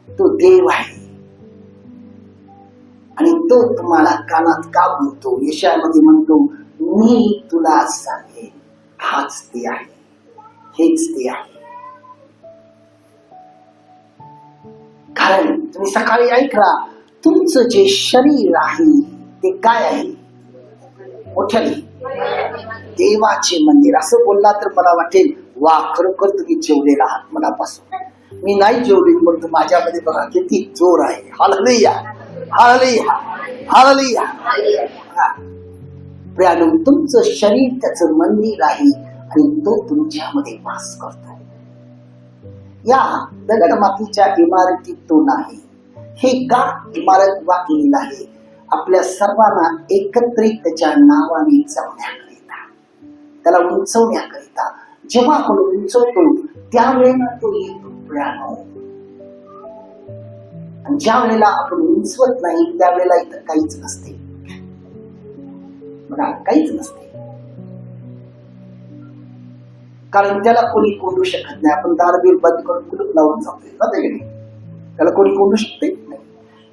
तो देव आहे आणि तो तुम्हाला कानात का बोलतो. यशायामध्ये म्हणतो, मी तुला सांगेन हाच ते आहे, हेच ते आहे. कारण तुम्ही सकाळी ऐकला, तुमचं जे शरीर आहे ते काय आहे, मोठ्याने देवाचे मंदिर. असं बोलला तर मला वाटेल वा, खरोखर तुम्ही जेवलेला आहात मनापासून. मी नाही जेवले, पण माझ्यामध्ये बघा किती जोर आहे. Hallelujah, hallelujah, hallelujah. प्रियानो, तुमचं शरीर त्याचं मंदिर आहे आणि तो तुमच्यामध्ये वास करतो. या दगड मातीच्या इमारतीत तो नाही. हे गाठ इमारत उभा केलेलं आहे आपल्या सर्वांना एकत्रित त्याच्या नावाने जपण्याकरिता, त्याला उंचवण्याकरिता. जेव्हा आपण उंचवतो त्यावेळेला तो येतो. आणि ज्या वेळेला आपण उंचवत नाही त्यावेळेला इथं काहीच नसते. बघा, काहीच नसते. कारण त्याला कोणी कोंडू शकत नाही. आपण दारबीर बंद करून कुलूप लावून जातोय ना, त्याला कोणी कोंडू शकते नाही.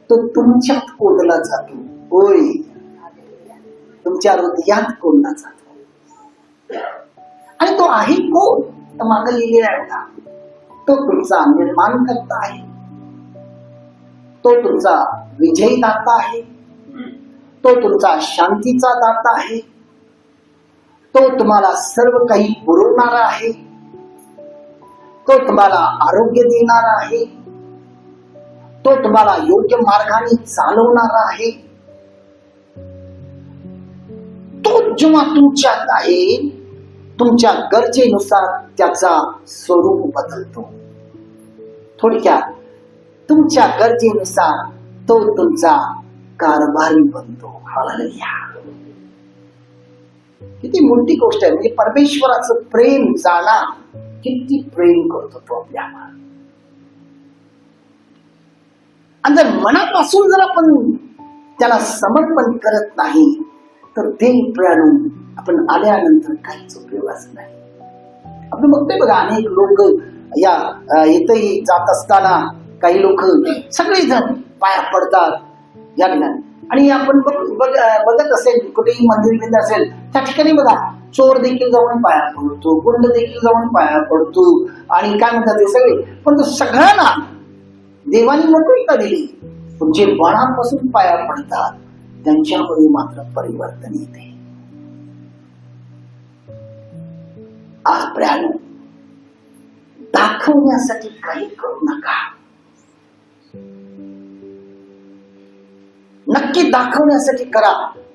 तो तुमच्यात कोंडला जातो. होय, तुमच्या हृदयात कोंडला जातो. आणि तो आहे कोण, मागं लिहिलेला आहे बघा. तो तुमचा निर्माण करता आहे, तो तुमचा विजयी दाता आहे, तो तुमचा शांतीचा दाता आहे, तो तुम्हाला सर्व काही पुरवणारा आहे, तो तुम्हाला आरोग्य देणारा आहे, तो तुम्हाला योग्य मार्गाने चालवणारा आहे. तो जेव्हा तुमच्यात आहे, तुमच्या गरजेनुसार त्याचा स्वरूप बदलतो. थोडक्यात तुमच्या गरजेनुसार तो तुमचा कारभारी बनतो. हालेलुया. किती मोठी गोष्ट आहे. म्हणजे परमेश्वराचं प्रेम जाणा, किती प्रेम करतो तो आपल्याला. आणि जर मनापासून जर आपण त्याला समर्पण करत नाही तर ते प्रेरणू आपण आल्यानंतर काहीच उपयोगाच नाही. आपण बघतोय बघा, अनेक लोक या इथेही जात असताना काही लोक सगळेजण पाया पडतात या ठिकाणी. आणि आपण बघत असेल, कुठेही मंदिर असेल त्या ठिकाणी बघा, चोर देखील जाऊन पाया पडतो, गुंड देखील जाऊन पाया पडतो, आणि काय म्हणतात ते सगळे. पण सगळ्यांना देवानी मोकळीता दिली, पण जे मनापासून पाया पडतात त्यांच्यामध्ये मात्र परिवर्तन येते. आज प्रियानो, दाखवण्यासाठी काही करू नका. नक्की दाखवण्यासाठी करा,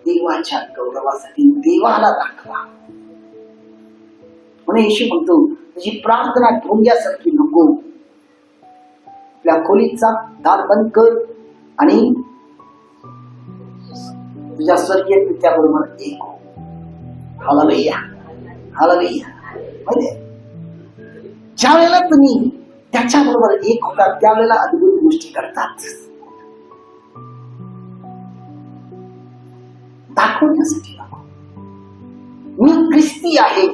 देवाच्या गौरवासाठी. देवाला दाखवा. म्हणून येशू म्हणतो, तुझी प्रार्थना ढोंग्यासारखी नको. आपल्या खोलीचा दार बंद कर आणि तुझ्या स्वर्गीय पित्याबरोबर एक हो. Hallelujah, hallelujah. म्हणजे ज्या वेळेला तुम्ही त्याच्याबरोबर एक होतात त्यावेळेला अद्भुत गोष्टी करतात. दाखवण्यासाठी नको. मी ख्रिस्ती आहे,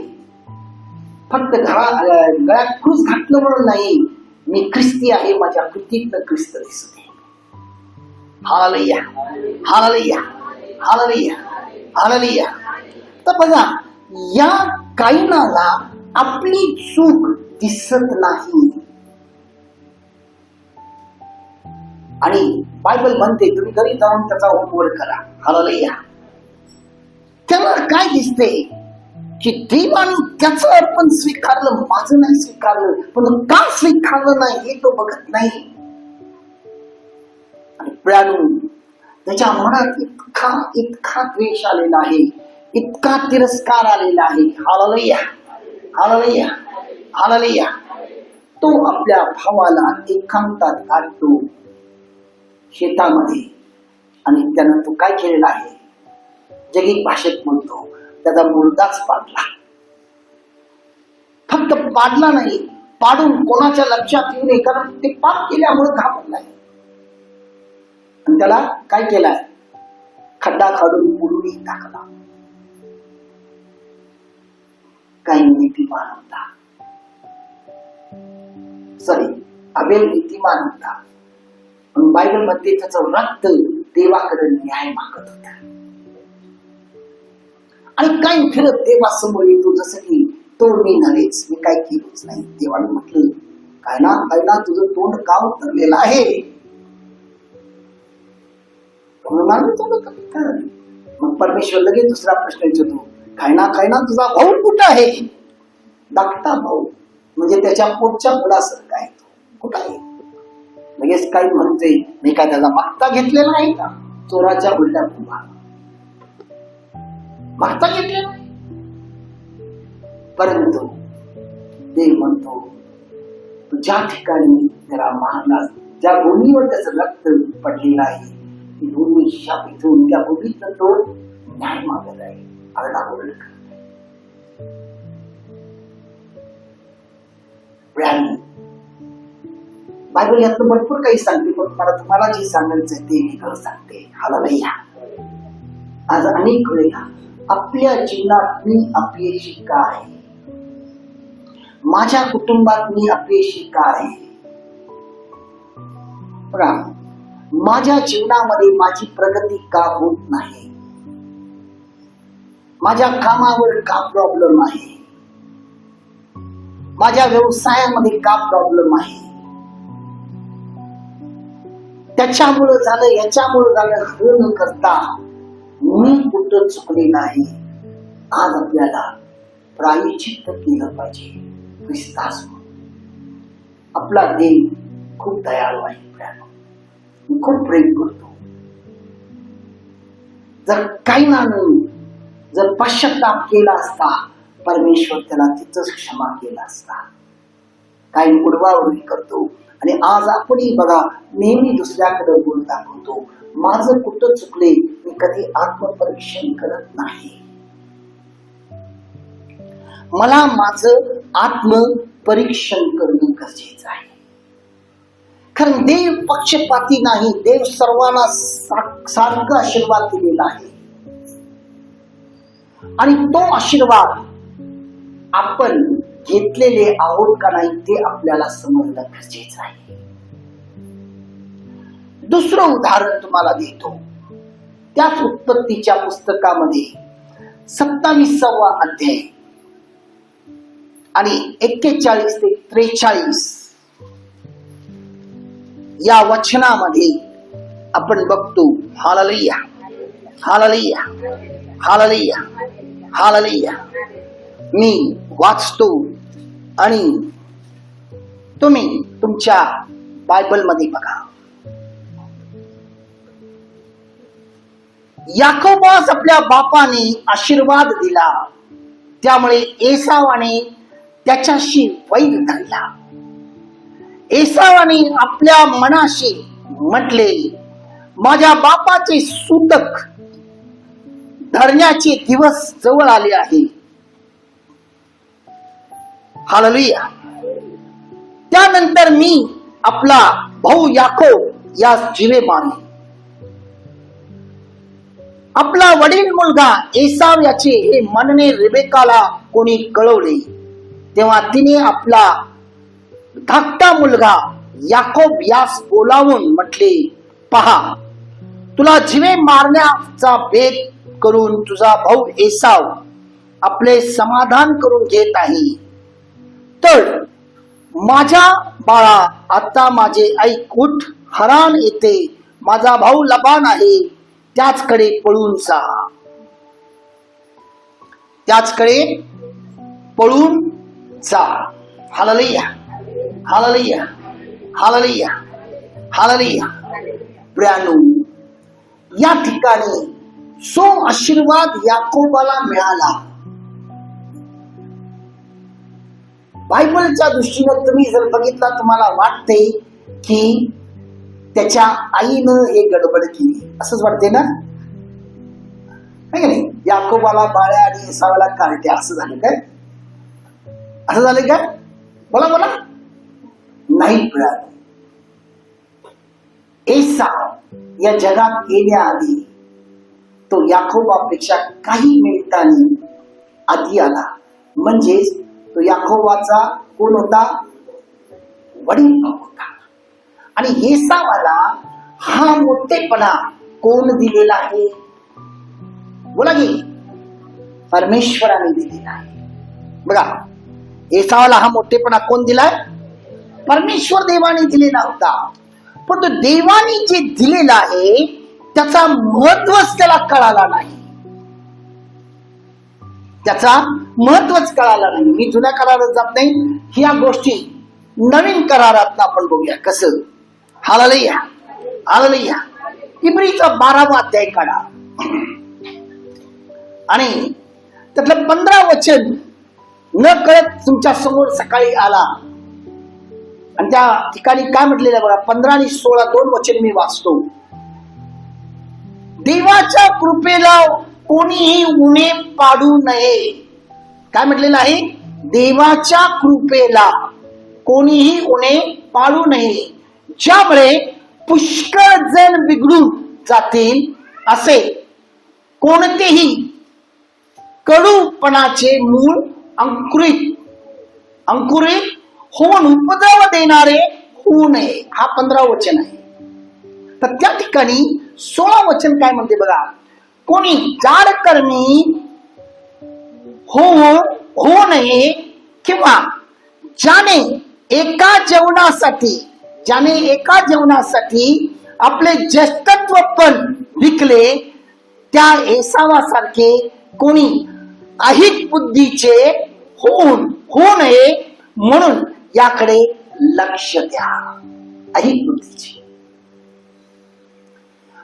फक्त गळ्यात क्रूस घातलं म्हणून नाही. मी ख्रिस्ती आहे, माझ्या कृतीतनं ख्रिस्त दिसू दे. Hallelujah, hallelujah, hallelujah, hallelujah. तर बघा, या कायनाला आपली चूक दिसत नाही. आणि बायबल म्हणते, तुम्ही घरी जाऊन त्याचा होमवर्क करा. हालेलुया. त्याला काय दिसते की देवाने त्याचं अर्पण स्वीकारलं, माझं नाही स्वीकारलं. पण का स्वीकारलं नाही हे तो बघत नाही. आणि प्रियानो, त्याच्या मनात इतका इतका द्वेष आलेला आहे, इतका तिरस्कार आलेला आहे. Hallelujah, hallelujah, hallelujah. तो आपल्या भावाला एकांतात काढतो शेतामध्ये, आणि त्यानं तो काय केलेला आहे, जगिक भाषेत म्हणतो, त्याचा मुर्दाच पाडला. फक्त पाडला नाही, पाडून कोणाच्या लक्षात येऊ नये, कारण ते पाप केल्यामुळे घाबरलाय. आणि त्याला काय केलाय, खड्डा काढून पुढून टाकला. काही नीतिमान होता, अबेल नीतिमान होता, पण बायबल मध्ये त्याचं रक्त देवाकडे न्याय मागत होता. आणि काय फिरत देवासमोर येतो, जसं की तोड मी नव्हेच, मी काय केलंच नाही. देवाने म्हटलं, काय ना तुझं तोंड का उतरलेलं आहे. मग परमेश्वर लगेच दुसरा प्रश्न विचारतो, काय ना तुझा भाऊ कुठं आहे. धाकटा भाऊ म्हणजे त्याच्या पोटच्या मुलासारखा आहे, तो कुठं आहे. लगेच काही म्हणते, मी काय त्याचा मागता घेतलेला आहे का. चोराच्या उलट्या उभा मागता घेतलेला आहे. परंतु देव म्हणतो, तू ज्या ठिकाणी त्याला मारला, ज्या भूमीवर त्याचं रक्त पडलेलं आहे, ती भूमी शापित होऊन त्या भूमीत तो न्याय मागत आहे, आरडाओरड करत आहे. बायबल यातलं भरपूर काही सांगते, पण मला तुम्हाला जे सांगायचं ते मी खरं सांगते. हालेलुया. आज अनेक वेळा आपल्या जीवनात मी अपयशी का आहे, माझ्या कुटुंबात मी अपयशी का आहे. बघा, माझ्या जीवनामध्ये माझी प्रगती का होत नाही, माझ्या कामावर का प्रॉब्लेम आहे, माझ्या व्यवसायामध्ये का प्रॉब्लेम आहे. त्याच्यामुळे झालं, याच्यामुळे झालं, हे न करता मी कुठं चुकलेलं आहे. आज आपल्याला प्रायश्चित्त केलं पाहिजे. ख्रिस्तास आपला देव खूप दयाळू आहे, खूप प्रेम करतो. जर काईनानं जर पश्चाताप केला असता, परमेश्वर त्याला तिथंच क्षमा केला असता. काही उडवाउडवी करतो आणि आज आपणही बघा नेहमी दुसऱ्याकडे बोल दाखवतो. माझं कुठं चुकले, मी कधी आत्मपरीक्षण करत नाही. मला माझं आत्मपरीक्षण करणं गरजेचं आहे. कारण देव पक्षपाती नाही. देव सर्वांना सारखा आशीर्वाद दिलेला आहे आणि तो आशीर्वाद आपण घेतलेले आहोत का नाही ते आपल्याला समजणं गरजेचं आहे. दुसरं उदाहरण तुम्हाला देतो. त्याच उत्पत्तीच्या पुस्तकामध्ये 27वा अध्याय आणि 41 ते 43 या वचनामध्ये आपण बघतो. Hallelujah, hallelujah, hallelujah, hallelujah. मी वाचतो आणि तुम्ही तुमच्या बायबल मध्ये बघा. याकोबास आपल्या बापाने आशीर्वाद दिला, त्यामुळे एसावाने त्याच्याशी वैर धरला. एसावाने आपल्या मनाशी म्हटले, माझ्या बापाचे सूतक धरण्याचे दिवस जवळ आले आहे. हालेलुया. त्यानंतर मी आपला भाऊ याकोब यास जीवे मारले. आपला वडील मुलगा एसाव याचे हे म्हणणे रिबेकाला कोणी कळवले, तेव्हा तिने आपला धाकटा मुलगा याकोब यास बोलावून म्हटले, पहा, तुला जीवे मारण्याचा बेत करून तुझा भाऊ एसाव आपले समाधान करून घेत आहे. तर माझ्या बाळा, आता माझे ऐक, उठ, हरान येते, माझा भाऊ लबान आहे, त्याचकडे पळून जा. त्याचकडे पळून जा. Hallelujah, hallelujah, hallelujah, hallelujah. प्रियानो, या ठिकाणी जो आशीर्वाद याकोबाला मिळाला, बायबलच्या दृष्टीने तुम्ही जर बघितला, तुम्हाला वाटते की त्याच्या आईनं हे गडबड केली, असंच वाटते ना? नाही, याकोबाला बाळ्या आणि एसावाला कार्ट्या, असं झालं काय? असं झालं काय? बोला बोला. नाही मिळालं. एसाव या जगात येण्याआधी तो याकोबापेक्षा काही मिनिटांनी आधी आला. म्हणजेच तो याकोबाचा कोण होता? वडील होता. आणि एसावाला हा मोठेपणा कोण दिलेला आहे? बोला की, परमेश्वराने दिलेला आहे. बघा, एसावाला हा मोठेपणा कोण दिलाय? परमेश्वर देवाने दिलेला होता. पण तो देवाने जे दिलेला आहे त्याचा महत्वच त्याला कळाला नाही. त्याचा महत्वच कळाला नाही. मी जुन्या करारात जात नाही, ह्या गोष्टी नवीन करारात आपण बघूया कसं. Hallelujah, hallelujah. इब्रीचा 12वा अध्याय काढा आणि त्यातलं 15 वचन न कळत तुमच्या समोर सकाळी आला आणि त्या ठिकाणी काय म्हटलेलं बघा. 15 आणि 16 दोन वचन मी वाचतो. देवाच्या कृपेला कोणीही उणे पाडू नये. काय म्हटलेलं आहे? देवाच्या कृपेला कोणीही उणे पाडू नये, ज्यामुळे पुष्कळ जण बिघडून जातील. असे कोणतेही कडूपणाचे मूळ अंकुरित होऊन उपद्रव देणारे होऊ नये. हा 15 वचन आहे. तर त्या ठिकाणी 16 वचन काय म्हणते बघा. कोणी जाड कर्मी होऊ नये, किंवा ज्याने एका जेवणासाठी आपले ज्येष्ठत्व पण विकले, त्या एसावासारखे कोणी अहित बुद्धीचे होऊ नये म्हणून याकडे लक्ष द्या. ऐक बुद्धीची.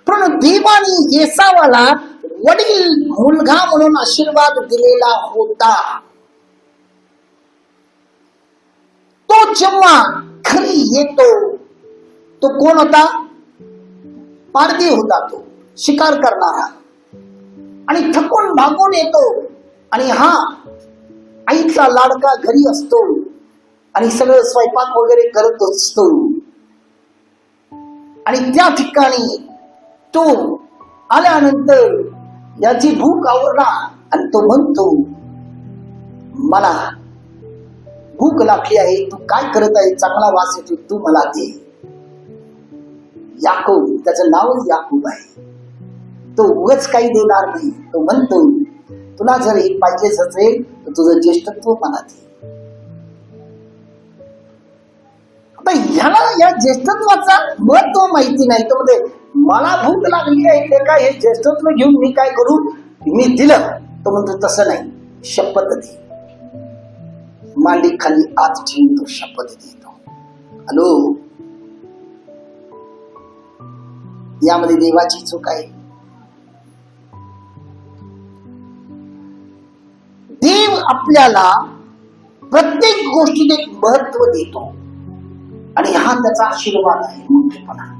पण देवाने येसावाला वडील मुलगा म्हणून आशीर्वाद दिलेला होता. तो जेव्हा घरी येतो, तो कोण होता? पारधी होता. तो शिकार करणारा. आणि थकून भागून येतो आणि हा आईचा लाडका घरी असतो आणि सगळं स्वयंपाक वगैरे करत असतो. आणि त्या ठिकाणी तो आल्यानंतर याची भूक आवरला आणि तो म्हणतो, मला भूक लागली आहे, तू काय करत आहे? चांगला वास येतो, तू मला दे. याकूब, त्याचं नावच याकूब आहे. तो उगाच काही देणार नाही. तो म्हणतो, तुला जर हे पाहिजेच असेल तर तुझं ज्येष्ठत्व मला दे. आता ह्याला या ज्येष्ठत्वाचा महत्व माहिती नाही. तो म्हणजे मला भूक लागली आहे ते काय, हे ज्येष्ठत्व घेऊन मी काय करू? मी दिलं. तो म्हणतो तसं नाही, शपथ दे. मांडी खाली आत ठेवून तो शपथ देतो. हॅलो, यामध्ये देवाची चूक आहे. देव आपल्याला प्रत्येक गोष्टीत एक महत्व देतो आणि हा त्याचा आशीर्वाद आहे. मोठेपणा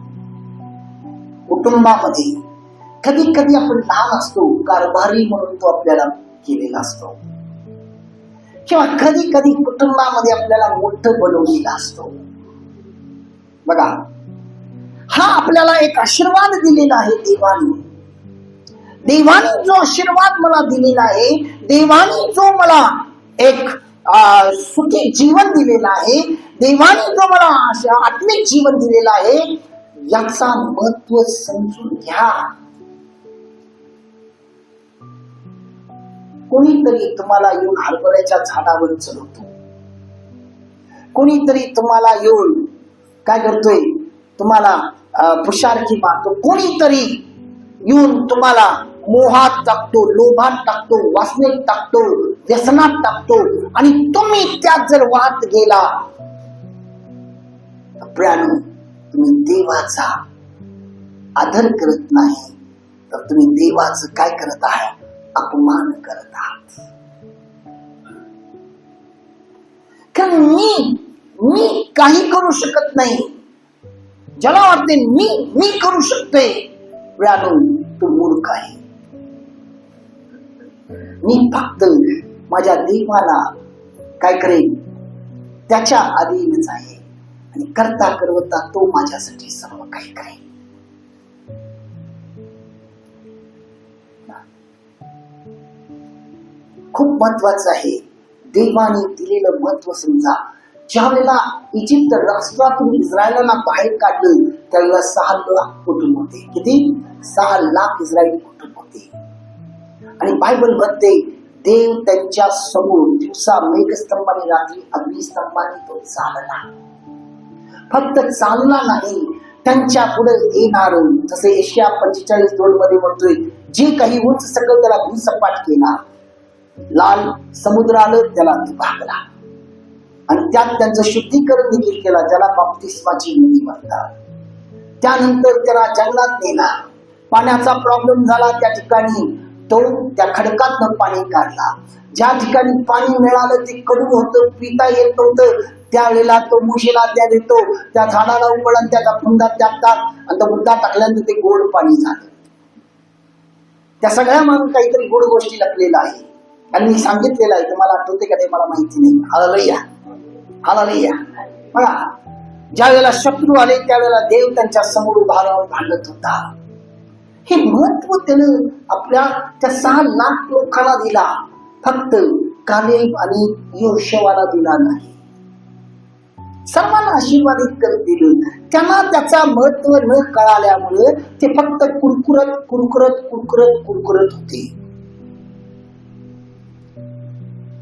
कुटुंबामध्ये कधी कधी आपण लहान असतो, कारभारी म्हणून तो आपल्याला केलेला असतो, किंवा कधी कधी कुटुंबामध्ये आपल्याला मोठं बनवलेला असतो. बघा, हा आपल्याला एक आशीर्वाद दिलेला आहे देवाने. देवाने जो आशीर्वाद मला दिलेला आहे, देवाने जो मला एक सुखी जीवन दिलेला आहे, देवाने जो मला आत्मिक जीवन दिलेला आहे, याचा महत्व समजून घ्या. कोणीतरी तुम्हाला येऊन हरभऱ्याच्या झाडावर चढवतो. कोणीतरी तुम्हाला येऊन काय करतोय? तुम्हाला पुशारकी मारतो. कोणीतरी येऊन तुम्हाला मोहात टाकतो, लोभात टाकतो, वासनेत टाकतो, व्यसनात टाकतो आणि तुम्ही त्यात जर वाहत गेला, प्रियानो, तुम्ही देवाचा आदर करत नाही तर तुम्ही देवाचं काय करत आहात? अपमान करत आहात. कारण मी काही करू शकत नाही. ज्याला वाटते मी करू शकते, प्रियानो, तो मूर्ख आहे. मी फक्त माझ्या देवाला काय करेन? त्याच्या अधीनच आहे आणि करता करता तो माझ्यासाठी सर्व काही करेल. खूप महत्वाचं आहे. देवाने दिलेलं महत्व समजा. ज्या वेळेला इजिप्त राष्ट्रातून इस्रायलांना बाहेर काढलं त्यावेळेला 6 लाख कुटुंब होते. किती? 6 लाख इस्रायली कुटुंब होते. आणि बायबल म्हणते देव त्यांच्या समोर दिवसा मेघस्तंभाने, रात्री अग्निस्तंभाने तो चालला. फक्त चालला नाही, त्यांच्या पुढे येणार, जसे एशिया 45:2 मध्ये म्हणतोय, जे काही उंच सकल त्याला भूसपाट केला, लाल समुद्र आलं त्याला विभागला आणि त्यात त्यांचं शुद्धीकरण देखील केला, ज्याला बाप्तिस्माची नदी म्हणतात. त्यानंतर त्याला जंगलात नेला. पाण्याचा प्रॉब्लेम झाला, त्या ठिकाणी तो त्या खडकातनं पाणी काढला. ज्या ठिकाणी पाणी मिळालं ते कडू होतं, पिता येत नव्हतं, त्यावेळेला तो मुशीला त्या देतो, त्या झाडाला उघडून त्याच्या फुंदात टाकतात आणि तो मुद्दा टाकल्यानंतर ते गोड पाणी झालं. त्या सगळ्या मागून काहीतरी गोड गोष्टी लपलेल्या आहे आणि मी सांगितलेलं आहे. तुम्हाला आठवते का ते मला माहिती नाही. Hallelujah, hallelujah. बघा, ज्या वेळेला शत्रू आले त्यावेळेला देव त्यांच्या समोर उभा राहून भांडत होता. हे महत्व त्यानं आपल्या त्या 6 लाख लोकांना दिला, फक्त कालेब आणि योशुवाला दिला नाही. सर्वांना आशीर्वादित करत दिलं. त्यांना त्याचा महत्व न कळाल्यामुळे ते फक्त कुरकुरत कुरकुरत कुरकुरत कुरकुरत होते.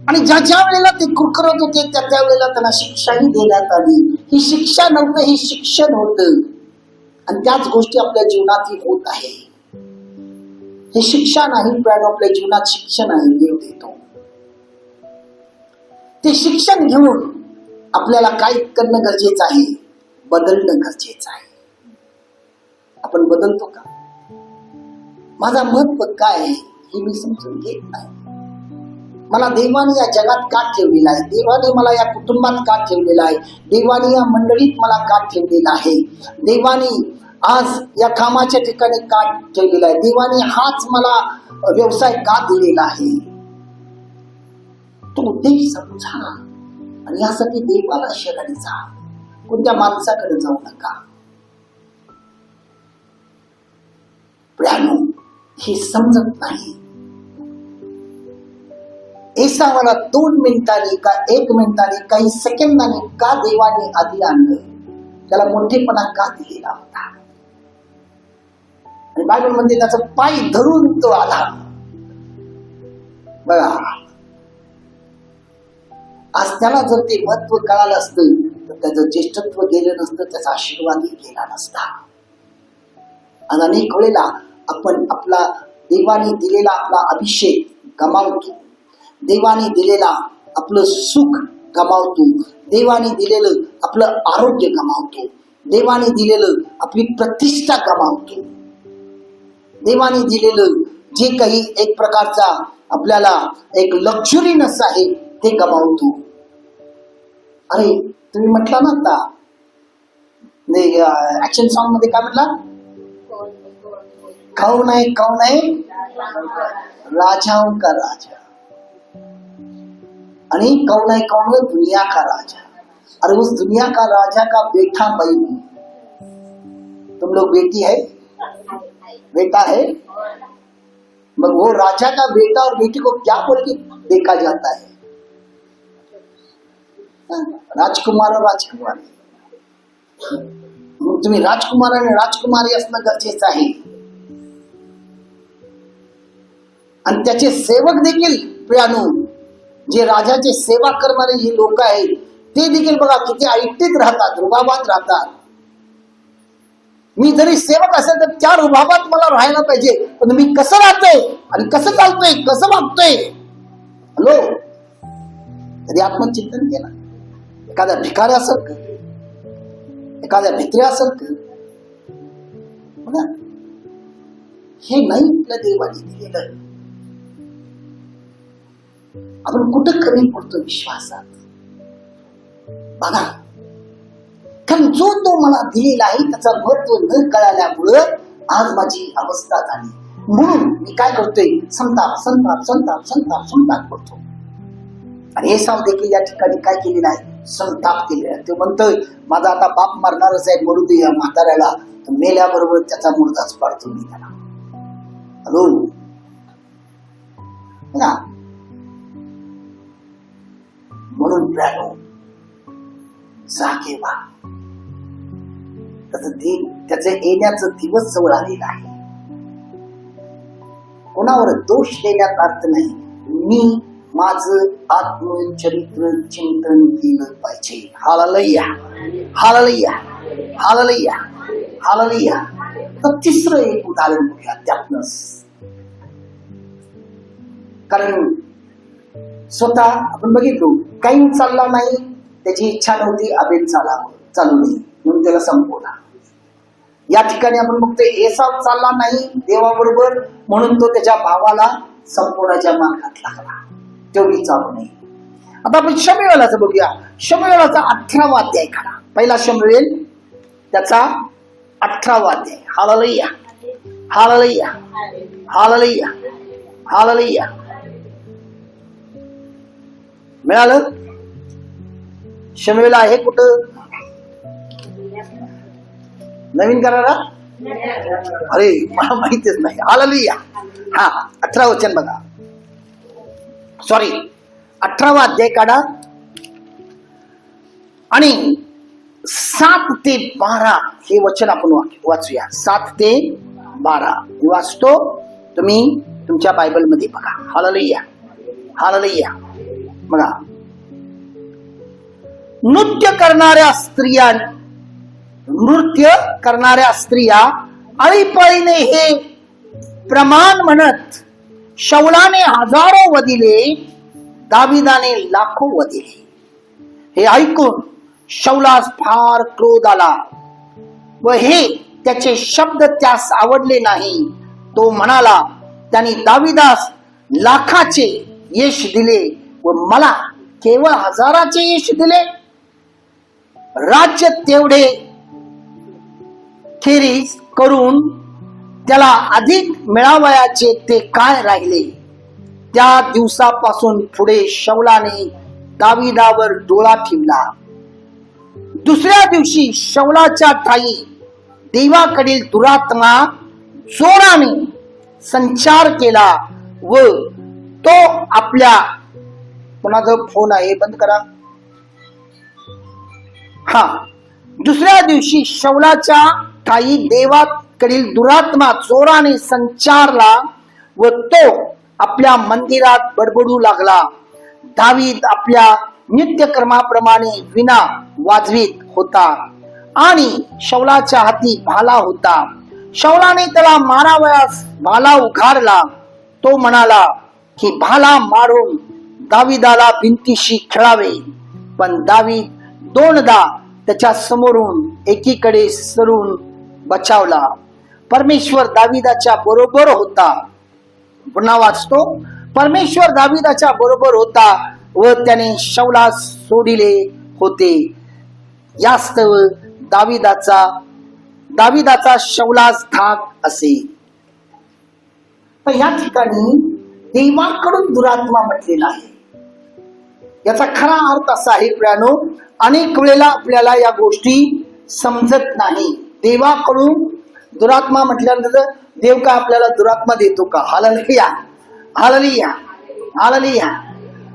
आणि ज्या ज्या वेळेला ते कुरकुरत होते त्या त्या वेळेला त्यांना शिक्षाही देण्यात आली. ही शिक्षा नव्हतं, हे शिक्षण होतं. आणि त्याच गोष्टी आपल्या जीवनात होत आहे. हे शिक्षा नाही, पण आपल्या जीवनात शिक्षण आहे. देव देतो ते शिक्षण घेऊन आपल्याला काय करणं गरजेचं आहे? बदलणं गरजेचं आहे. आपण बदलतो का? माझा महत्व काय आहे हे मी समजून घेत नाही. मला देवाने या जगात का ठेवलेला आहे? देवाने मला या कुटुंबात का ठेवलेला आहे? देवाने या मंडळीत मला का ठेवलेला आहे? देवाने आज या कामाच्या ठिकाणी का ठेवलेला आहे? देवाने हाच मला व्यवसाय का दिलेला आहे? तो उद्देश समजा आणि यासाठी देवाला शरणी जा. कोणत्या माणसाकडे जाऊ नका. प्रियानो, हे समजत नाही. एसावाला 2 मिनिटांनी का 1 मिनिटांनी काही सेकंदांनी का देवाने आधी आणलं? त्याला मोठेपणा का दिलेला होता? आणि बायबल मध्ये त्याचा पाय धरून तो आला. बघा, आज त्याला जर ते महत्व कळालं असतं तर त्याचं ज्येष्ठत्व गेलं नसतं, त्याचा आशीर्वादही गेला नसता. आणि अनेक वेळेला आपण आपला देवाने दिलेला आपला अभिषेक गमावतो. देवाने दिलेला आपलं सुख गमावतो. देवाने दिलेलं आपलं आरोग्य गमावतो. देवाने दिलेलं आपली प्रतिष्ठा गमावतो. देवाने दिलेलं जे काही एक प्रकारचा आपल्याला एक लक्झरीनेस आहे ते गमावतो. अरे तुम्ही म्हटला ना आता ऍक्शन सॉन्ग मध्ये काय म्हटला? कौन है राजाओं का राजा आणि कौन है दुनिया का राजा. अरे उस दुनिया का राजा का बेटा मैं हूं. तुम लोग बेटी है, बेटा है. मग वो राजा का बेटा और बेटी को क्या बोल के देखा जाता है? राजकुमार और राजकुमारी. तुम्ही राजकुमार आणि राजकुमारी असणं गरजेचं आहे. आणि त्याचे सेवक देखील प्रियानो, जे राजाचे सेवा करणारे जे लोक आहेत ते देखील बघा किती ऐटीत राहतात, रुबाबात राहतात. मी जरी सेवक असेल तर त्या रुबाबात मला राहायला पाहिजे. पण मी कसं राहतोय आणि कसं चालतोय, कसं वागतोय? हॅलो, कधी आत्मचिंतन केलं? एखाद्या भिकाऱ्या असेल का? एखाद्या भित्र्या असेल का? हे नाही आपल्या देवाने दिलेलं. आपण कुठं कमी पडतो विश्वासात? बघा, कारण जो तो मला दिलेला आहे त्याचा महत्व न कळाल्यामुळं आज माझी अवस्था झाली. म्हणून मी काय करतोय? संताप संताप संताप संताप संताप करतो. आणि एसाव देखील या ठिकाणी काय केलेलं आहे? संताप केलेला आहे. तो म्हणतोय माझा आता बाप मरणारच आहे, मरू दे या म्हाताऱ्याला. मेल्याबरोबर त्याचा मुर्दाच पाडतो मी त्याला. हॅलो, म्हणून प्रियानो, जागे व्हा. त्याचे येण्याचं दिवस जवळ आलेला आहे. कोणावर दोष देण्यात अर्थ नाही. मी माझं आत्मचरित्र चिंतन केलं पाहिजे. Hallelujah, hallelujah, hallelujah, hallelujah. तर तिसरं एक उदाहरण बघूया त्यातनंच. कारण स्वतः आपण बघितलो, काही चालला नाही, त्याची इच्छा नव्हती अबेल चालू नाही म्हणून त्याला संपवला. या ठिकाणी आपण बघतोय एसाव चालला नाही देवाबरोबर म्हणून तो त्याच्या भावाला संपवण्याच्या मार्गात लागला. तेवढी चालू नाही. आता आपण शमूएलाचं बघूया. शमूएलाचा 18वा अध्याय काढा. पहिला शमूएल त्याचा 18वा अध्याय. Hallelujah, hallelujah, hallelujah, hallelujah. मिळालं? शमूएल आहे कुठं? नवीन करारा? अरे मला माहितीच नाही. हालेलुया. हा, 18 वचन बघा. सॉरी, 18वा अध्याय काढा आणि 7 ते 12 हे वचन आपण वाचूया. 7 ते 12 मी वाचतो, तुम्ही तुमच्या बायबल मध्ये बघा. Hallelujah, hallelujah. बघा, नृत्य करणाऱ्या स्त्रिया आळीपाळीने हे प्रमाण म्हणत, शाऊलाने हजारो वदिले, दाविदाने लाखो वदिले. हे ऐकून शौलास फार क्रोध आला व हे त्याचे शब्द त्यास आवडले नाही. तो म्हणाला, त्यांनी दाविदास लाखाचे यश दिले व मला केवळ हजाराचे यश दिले. राज्य तेवढे खेरीज करून त्याला अधिक मिळावयाचे ते काय राहिले. त्या दिवसापासून पुढे शौलाने दाविदावर डोळा ठेवला. दुसऱ्या दिवशी शौलाच्या ठाई देवाकडील दुरात्मा जोराने संचार केला व तो आपल्या, कोणाचा फोन आहे बंद करा. हा, दुसऱ्या दिवशी शौलाच्या ठाई देवाकडील दुरात्मा जोराने संचारला व तो आपल्या मंदिरात बडबडू लागला. दावीद आपल्या नित्यकर्माप्रमाणे विना वाजवीत होता आणि शौलाच्या हाती भाला होता. शौलाने त्याला मारावयास भाला उघारला. तो म्हणाला की भाला मारून दाविदाला भिंतीशी खेळावे. पण दावीद दोनदा त्याच्या समोरून एकीकडे सरून बचावला. परमेश्वर दाविदाच्या बरोबर होता. पुन्हा वाचतो, परमेश्वर दाविदाच्या बरोबर होता व त्याने शौलास सोडिले होते. यास्तव दाविदाचा शौलास धाक असे. तर या ठिकाणी देवाकडून दुरात्मा म्हटलेला आहे. याचा खरा अर्थ असा आहे प्रियानो, अनेक वेळेला आपल्याला या गोष्टी समजत नाही. देवाकडून दुरात्मा म्हटल्यानंतर देव का आपल्याला दुरात्मा देतो का? Hallelujah, hallelujah, hallelujah.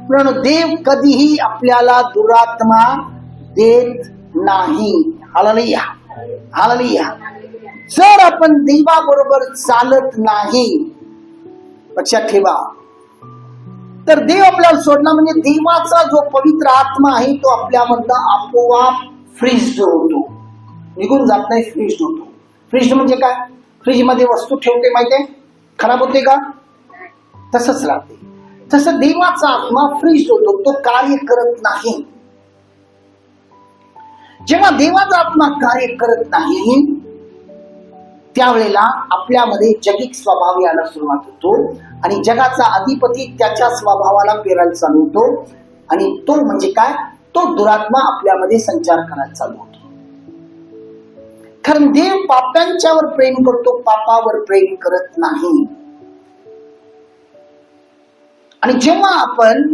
प्रियानो, देव कधीही आपल्याला दुरात्मा देत नाही. Hallelujah, hallelujah. जर आपण देवाबरोबर चालत नाही, लक्षात ठेवा, तर देव आपल्याला सोडला म्हणजे देवाचा जो पवित्र आत्मा आहे तो आपल्यामधला आपोआप फ्रीज होतो, निघून जात नाही, फ्रीज होतो. फ्रीज म्हणजे काय? फ्रीज मध्ये वस्तू ठेवते माहितीये, खराब होते का? तसंच राहते. तसं देवाचा आत्मा फ्रीज होतो, तो कार्य करत नाही. जेव्हा देवाचा आत्मा कार्य करत नाही त्यावेळेला आपल्यामध्ये जगिक स्वभाव यायला सुरुवात होतो आणि जगाचा अधिपती त्याच्या स्वभावाला पेरायला चालू होतो. आणि तो म्हणजे काय? तो दुरात्मा आपल्यामध्ये संचार करायला चालू होतो. कारण देव पाप्यांच्यावर प्रेम करतो, पापावर प्रेम करत नाही. आणि जेव्हा आपण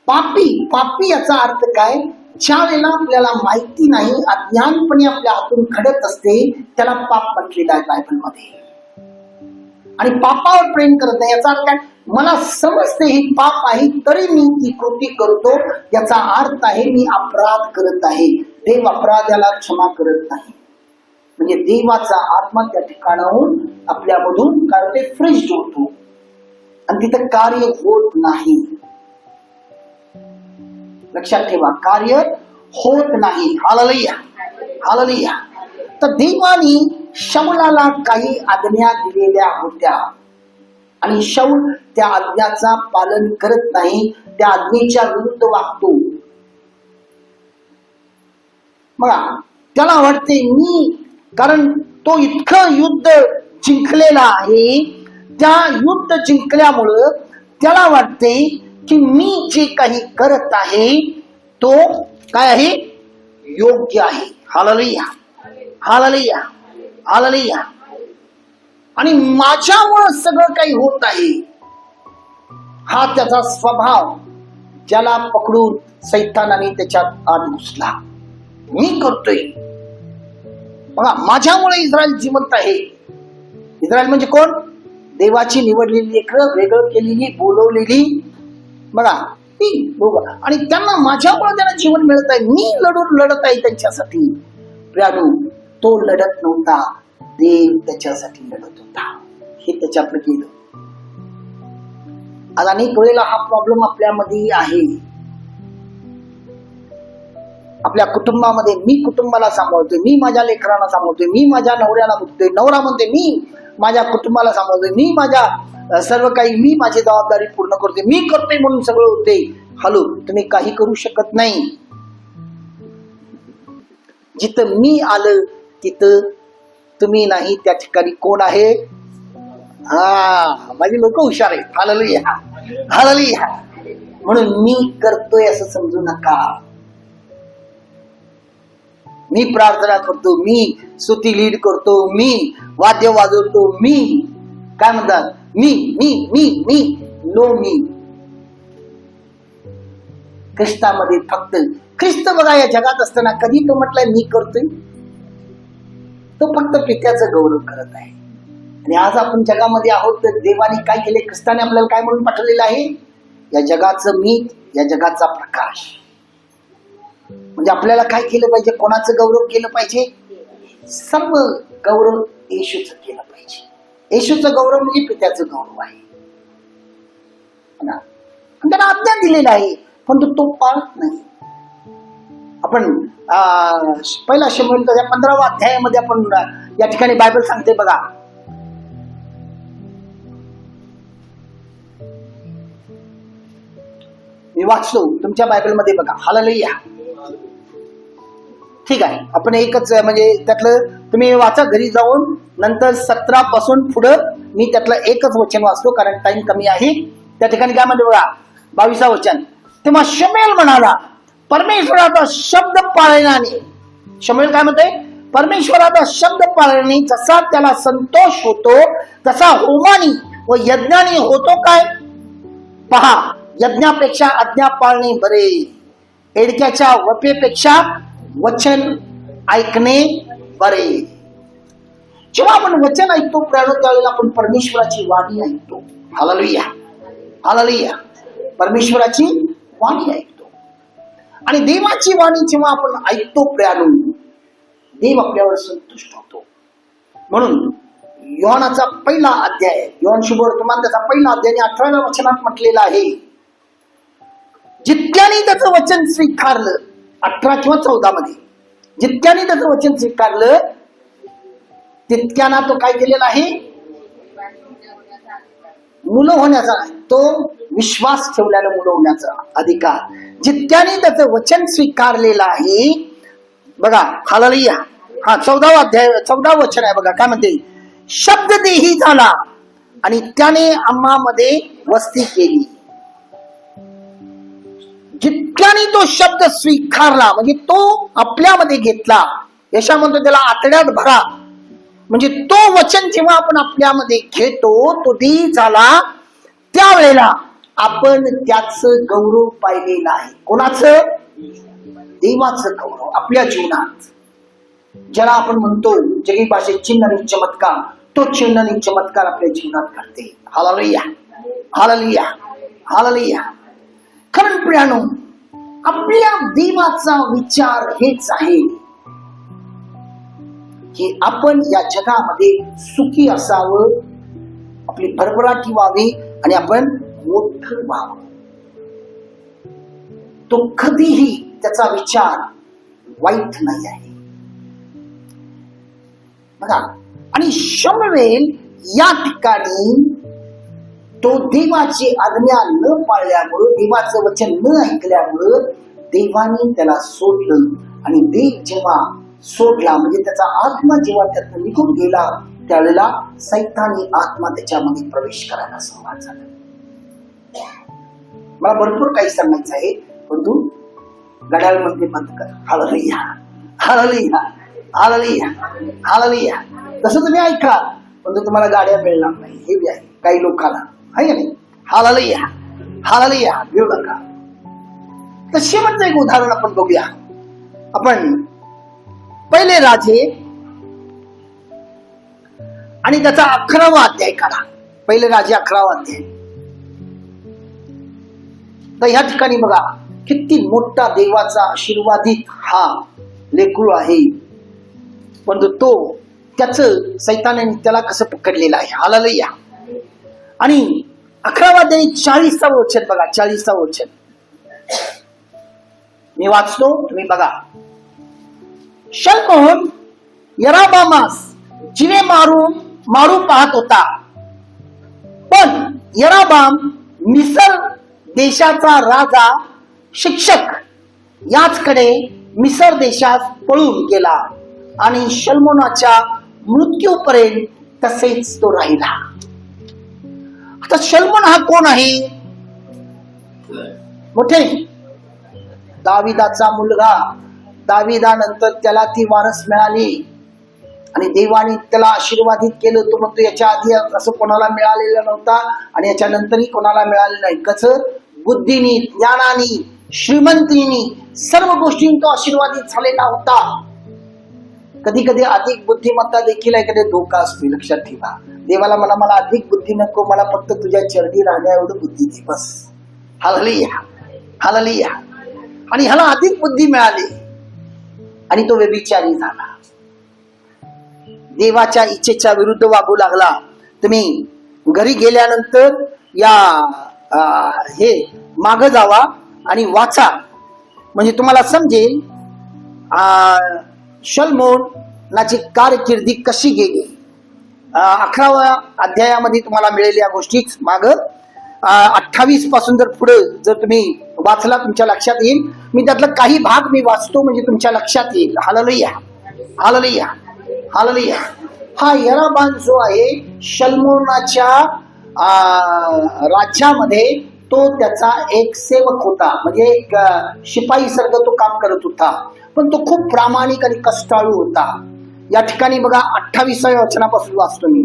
पापी याचा अर्थ काय? ज्या वेळेला आपल्याला माहिती नाही, अज्ञानपणे आपल्या हातून घडत असते, त्याला पाप म्हटलेला आहे बायबलमध्ये. आणि पापावर प्रेम करत नाही याचा अर्थ काय? मला समजते ही पाप आहे तरी मी ती कृती करतो, याचा अर्थ आहे मी अपराध करत आहे. देव अपराधाला क्षमा करत नाही. म्हणजे देवाचा आत्मा त्या ठिकाणाहून आपल्यामधून काय होते? फ्रीज होतो आणि तिथं कार्य होत नाही. लक्षात ठेवा, कार्य होत नाही. Hallelujah, hallelujah. तर देवाने शौलाला काही आज्ञा दिलेल्या होत्या आणि शौल त्या आज्ञाचा पालन करत नाही, त्या आज्ञेच्या विरुद्ध वागतो. बघा, त्याला वाटते मी, कारण तो इतकं युद्ध जिंकलेला आहे, त्या युद्ध जिंकल्यामुळं त्याला वाटते की मी जे काही करत आहे तो काय आहे? योग्य आहे. Hallelujah, hallelujah, hallelujah. आणि माझ्यामुळे सगळं काही होत आहे, हा त्याचा स्वभाव, ज्याला पकडून सैतानाने त्याच्यात आत घुसला. मी करतोय, बघा, माझ्यामुळे इस्रायल जिवंत आहे. इस्रायल म्हणजे कोण? देवाची निवडलेली लेकरं, वेगळं केलेली, बोलवलेली, बघा ती दोघं. आणि त्यांना माझ्यामुळे त्यांना जीवन मिळत आहे, मी लढत आहे त्यांच्यासाठी. प्रियानो, तो लढत नव्हता, देव त्याच्यासाठी लढत होता. हे त्याच्यातलं केलं. आज अनेक वेळेला हा प्रॉब्लेम आपल्यामध्ये आहे. आपल्या कुटुंबामध्ये मी कुटुंबाला सांभाळतोय, मी माझ्या लेकरांना सांभाळतोय, मी माझ्या नवऱ्याला बघतोय, नवरा म्हणते मी माझ्या कुटुंबाला सांभाळतोय, मी माझ्या सर्व काही, मी माझी जबाबदारी पूर्ण करते, मी करतोय म्हणून सगळं होते. हॅलो, तुम्ही काही करू शकत नाही. जिथं मी आलं तिथं तुम्ही नाही, त्या ठिकाणी कोण आहे? माझी लोक हुशार आहेत. Hallelujah, hallelujah. म्हणून मी करतोय असं समजू नका. मी प्रार्थना करतो, मी स्तुती लीड करतो, मी वाद्य वाजवतो, मी काय म्हणतात, मी मी मी मी नो मी. ख्रिस्तामध्ये फक्त ख्रिस्त बघा या जगात असताना कधी तो म्हटलाय मी करतोय? तो फक्त पित्याचं गौरव करत आहे. आणि आज आपण जगामध्ये आहोत तर देवाने काय केले? ख्रिस्ताने आपल्याला काय म्हणून पाठवलेलं आहे? या जगाचं मीठ, या जगाचा प्रकाश. म्हणजे आपल्याला काय केलं पाहिजे? कोणाचं गौरव केलं पाहिजे? सर्व गौरव येशूचं केलं पाहिजे. येशूचं गौरव म्हणजे पित्याचं गौरव आहे. त्याला आज्ञा दिलेला आहे, पण तो पाळत नाही. आपण पहिला शमूएलच्या 15व्या अध्यायामध्ये आपण या ठिकाणी बायबल सांगते बघा. मी वाचतो, तुमच्या बायबलमध्ये बघा. हालेलुया. ठीक आहे, आपण एकच म्हणजे त्यातलं तुम्ही वाचा घरी जाऊन. नंतर 17 पासून पुढं मी त्यातलं एकच वचन वाचतो, कारण टाइम कमी आहे. त्या ठिकाणी काय म्हणते बघा, 22 वचन. तेव्हा शमूएल म्हणाला, परमेश्वराचा शब्द पाळण्याने, शमूएल काय म्हणते? परमेश्वराचा शब्द पाळण्याने जसा त्याला संतोष होतो तसा होमानी व यज्ञाने होतो काय? पहा, यज्ञापेक्षा आज्ञा पाळणे बरे, एडक्याच्या वपेपेक्षा वचन ऐकणे बरे. जेव्हा आपण वचन ऐकतो त्यावेळेला आपण परमेश्वराची वाणी ऐकतो. Hallelujah, hallelujah. परमेश्वराची वाणी ऐकतो. आणि देवाची वाणी जेव्हा आपण ऐकतो प्रियानो, देव आपल्यावर संतुष्ट होतो. म्हणून योहानाचा पहिला अध्याय, योहान शुभवर्तमान त्याचा पहिला अध्याय 18व्या वचनात म्हटलेला आहे, जितक्याने त्याचं वचन स्वीकारलं, 18 किंवा 14 मध्ये, जितक्याने त्याचं वचन स्वीकारलं तितक्याना तो काय केलेला आहे? मुलं होण्याचा नाही, तो विश्वास ठेवल्यानं मुलं होण्याचा अधिकार. जितक्याने त्याचं वचन स्वीकारलेलं आहे बघा. हालेलुया. 14वा अध्याय 14 वचन आहे बघा. काय म्हणते? शब्द देही झाला आणि त्याने आम्हामध्ये वस्ती केली. जितक्याने तो शब्द स्वीकारला म्हणजे तो आपल्यामध्ये घेतला. यशा म्हणतो त्याला आतड्यात भरा. म्हणजे तो वचन जेव्हा आपण आपल्यामध्ये घेतो, तो देही झाला, त्यावेळेला आपण त्याचं गौरव पाहिलेलं आहे. कोणाचं? देवाचं गौरव आपल्या जीवनात. ज्याला आपण म्हणतो जगी भाषेत चिन्ह आणि चमत्कार, तो चिन्ह आणि चमत्कार आपल्या जीवनात करते. Hallelujah, hallelujah, hallelujah. कारण प्रियानो, आपल्या देवाचा विचार हेच आहे की आपण या जगामध्ये सुखी असावं, आपली भरभराटी व्हावी आणि आपण मोठं व्हावं. तो कधीही त्याचा विचार वाईट नाही आहे बघा. आणि शमूएल या ठिकाणी तो देवाची आज्ञा न पाळल्यामुळं, देवाचं वचन न ऐकल्यामुळं देवाने त्याला सोडलं. आणि देव जेव्हा सोडला म्हणजे त्याचा आत्मा जेव्हा त्यातून निघून गेला, त्यावेळेला सैतानी आत्मा त्याच्यामध्ये प्रवेश करायला सुरुवात झाला. मला भरपूर काही सांगायचं आहे, परंतु घड्याळ म्हणते बंद कर. Hallelujah, hallelujah, hallelujah, hallelujah. तसं तुम्ही ऐका, परंतु तुम्हाला गाड्या मिळणार नाही, हे बी आहे काही लोकांना, आहे का नाही? Hallelujah, hallelujah. घेऊ नका. तर शेवटचं एक उदाहरण आपण बघूया. आपण पहिले राजे आणि त्याचा 11वा अध्याय काढा. पहिले राजे 11वा अध्याय. तर ह्या ठिकाणी बघा किती मोठा देवाचा आशीर्वादित हा लेकरू आहे, पण तो त्याच सैतानाने त्याला कसं पकडलेलं आहे. हालेलुया. आणि 11वा अध्याय 40वा वचन बघा. 40वा वचन मी वाचतो, तुम्ही बघा. शलमोन यराबामास जिने मारू पाहत होता, पण यराबाम मिसर देशाचा राजा शिक्षक याचकडे मिसर देशात पळून गेला आणि शल्मोनाच्या मृत्यूपर्यंत तसेच तो राहिला. आता शल्मोन हा कोण आहे? मोठे दाविदाचा मुलगा. दाविदानंतर त्याला ती वारस मिळाली आणि देवाने त्याला आशीर्वादित केलं. तो म्हणतो याच्या आधी असं कोणाला मिळालेलं नव्हता आणि याच्या नंतरही कोणाला मिळालेलं नाही. कसं? बुद्धीनी, ज्ञानानी, श्रीमंतीनी, सर्व गोष्टींनी तो आशीर्वादित झालेला होता. कधी कधी अधिक बुद्धिमत्ता देखील एखादे धोका असतो, लक्षात ठेवा. देवाला मला अधिक बुद्धी नको, मला फक्त तुझ्या चरणी राहण्या एवढं बुद्धी दे बस. Hallelujah, hallelujah. आणि ह्याला अधिक बुद्धी मिळाली आणि तो व्यभिचारी झाला, देवाच्या इच्छेच्या विरुद्ध वागू लागला. तुम्ही घरी गेल्यानंतर या हे माग जावा आणि वाचा, म्हणजे तुम्हाला समजेल शल्मोनाची कारकिर्दी कशी गेली. 11व्या अध्यायामध्ये तुम्हाला मिळेल या गोष्टीच. माग 28 पासून जर पुढे जर तुम्ही वाचला तुमच्या लक्षात येईल. मी त्यातलं काही भाग मी वाचतो म्हणजे तुमच्या लक्षात येईल. Hallelujah, hallelujah, hallelujah. हा यारोबाम जो आहे शल्मोनाच्या राज्यामध्ये तो त्याचा एक सेवक होता, म्हणजे एक शिपाई सारखं तो काम करत होता. पण तो खूप प्रामाणिक आणि कष्टाळू होता. या ठिकाणी बघा 28व्या वचनापासून वाचतो मी.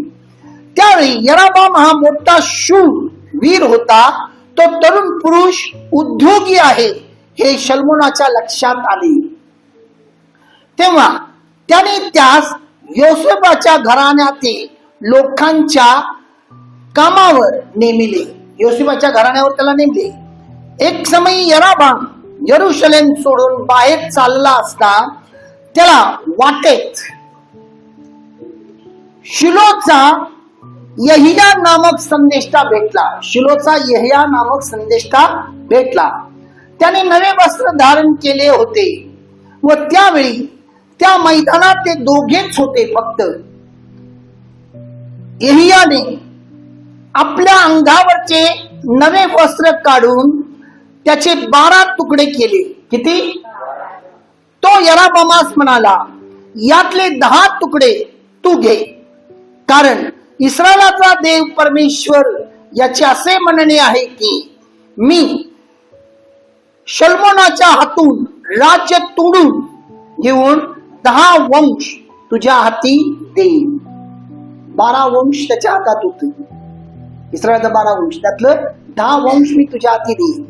त्यावेळी यारोबाम हा मोठा शूर वीर होता. तो तरुण पुरुष उद्योगी आहे हे शल्मोनाच्या लक्षात आले. तेव्हा त्याने त्यास योसेफाच्या घराण्यातील लोकांच्या कामावर नेमिले. योसेफाच्या घराण्यावर त्याला नेमले. एक समय यारोबाम यरुशलेम सोडून बाहेर चालला असता त्याला वाटेत शिलोचा यहिया नामक संदेष्टा भेटला. शिलोचा यहिया नामक संदेष्टा भेटला. त्याने नवे वस्त्र धारण केले होते व त्यावेळी त्या मैदानात ते दोघेच होते फक्त. यहियाने आपल्या अंगावरचे नवे वस्त्र काढून त्याचे 12 तुकडे केले. किती? तो यारोबामास म्हणाला, यातले 10 तुकडे तू घे, कारण इस्रायलाचा देव परमेश्वर याचे असे म्हणणे आहे की मी शल्मोनाच्या हातून राज्य तोडून घेऊन 10 वंश तुझ्या हाती देईन. 12 वंश त्याच्या हातात होते. इस्रायलचा 12 वंश, त्यातलं 10 वंश मी तुझ्या हाती देईन.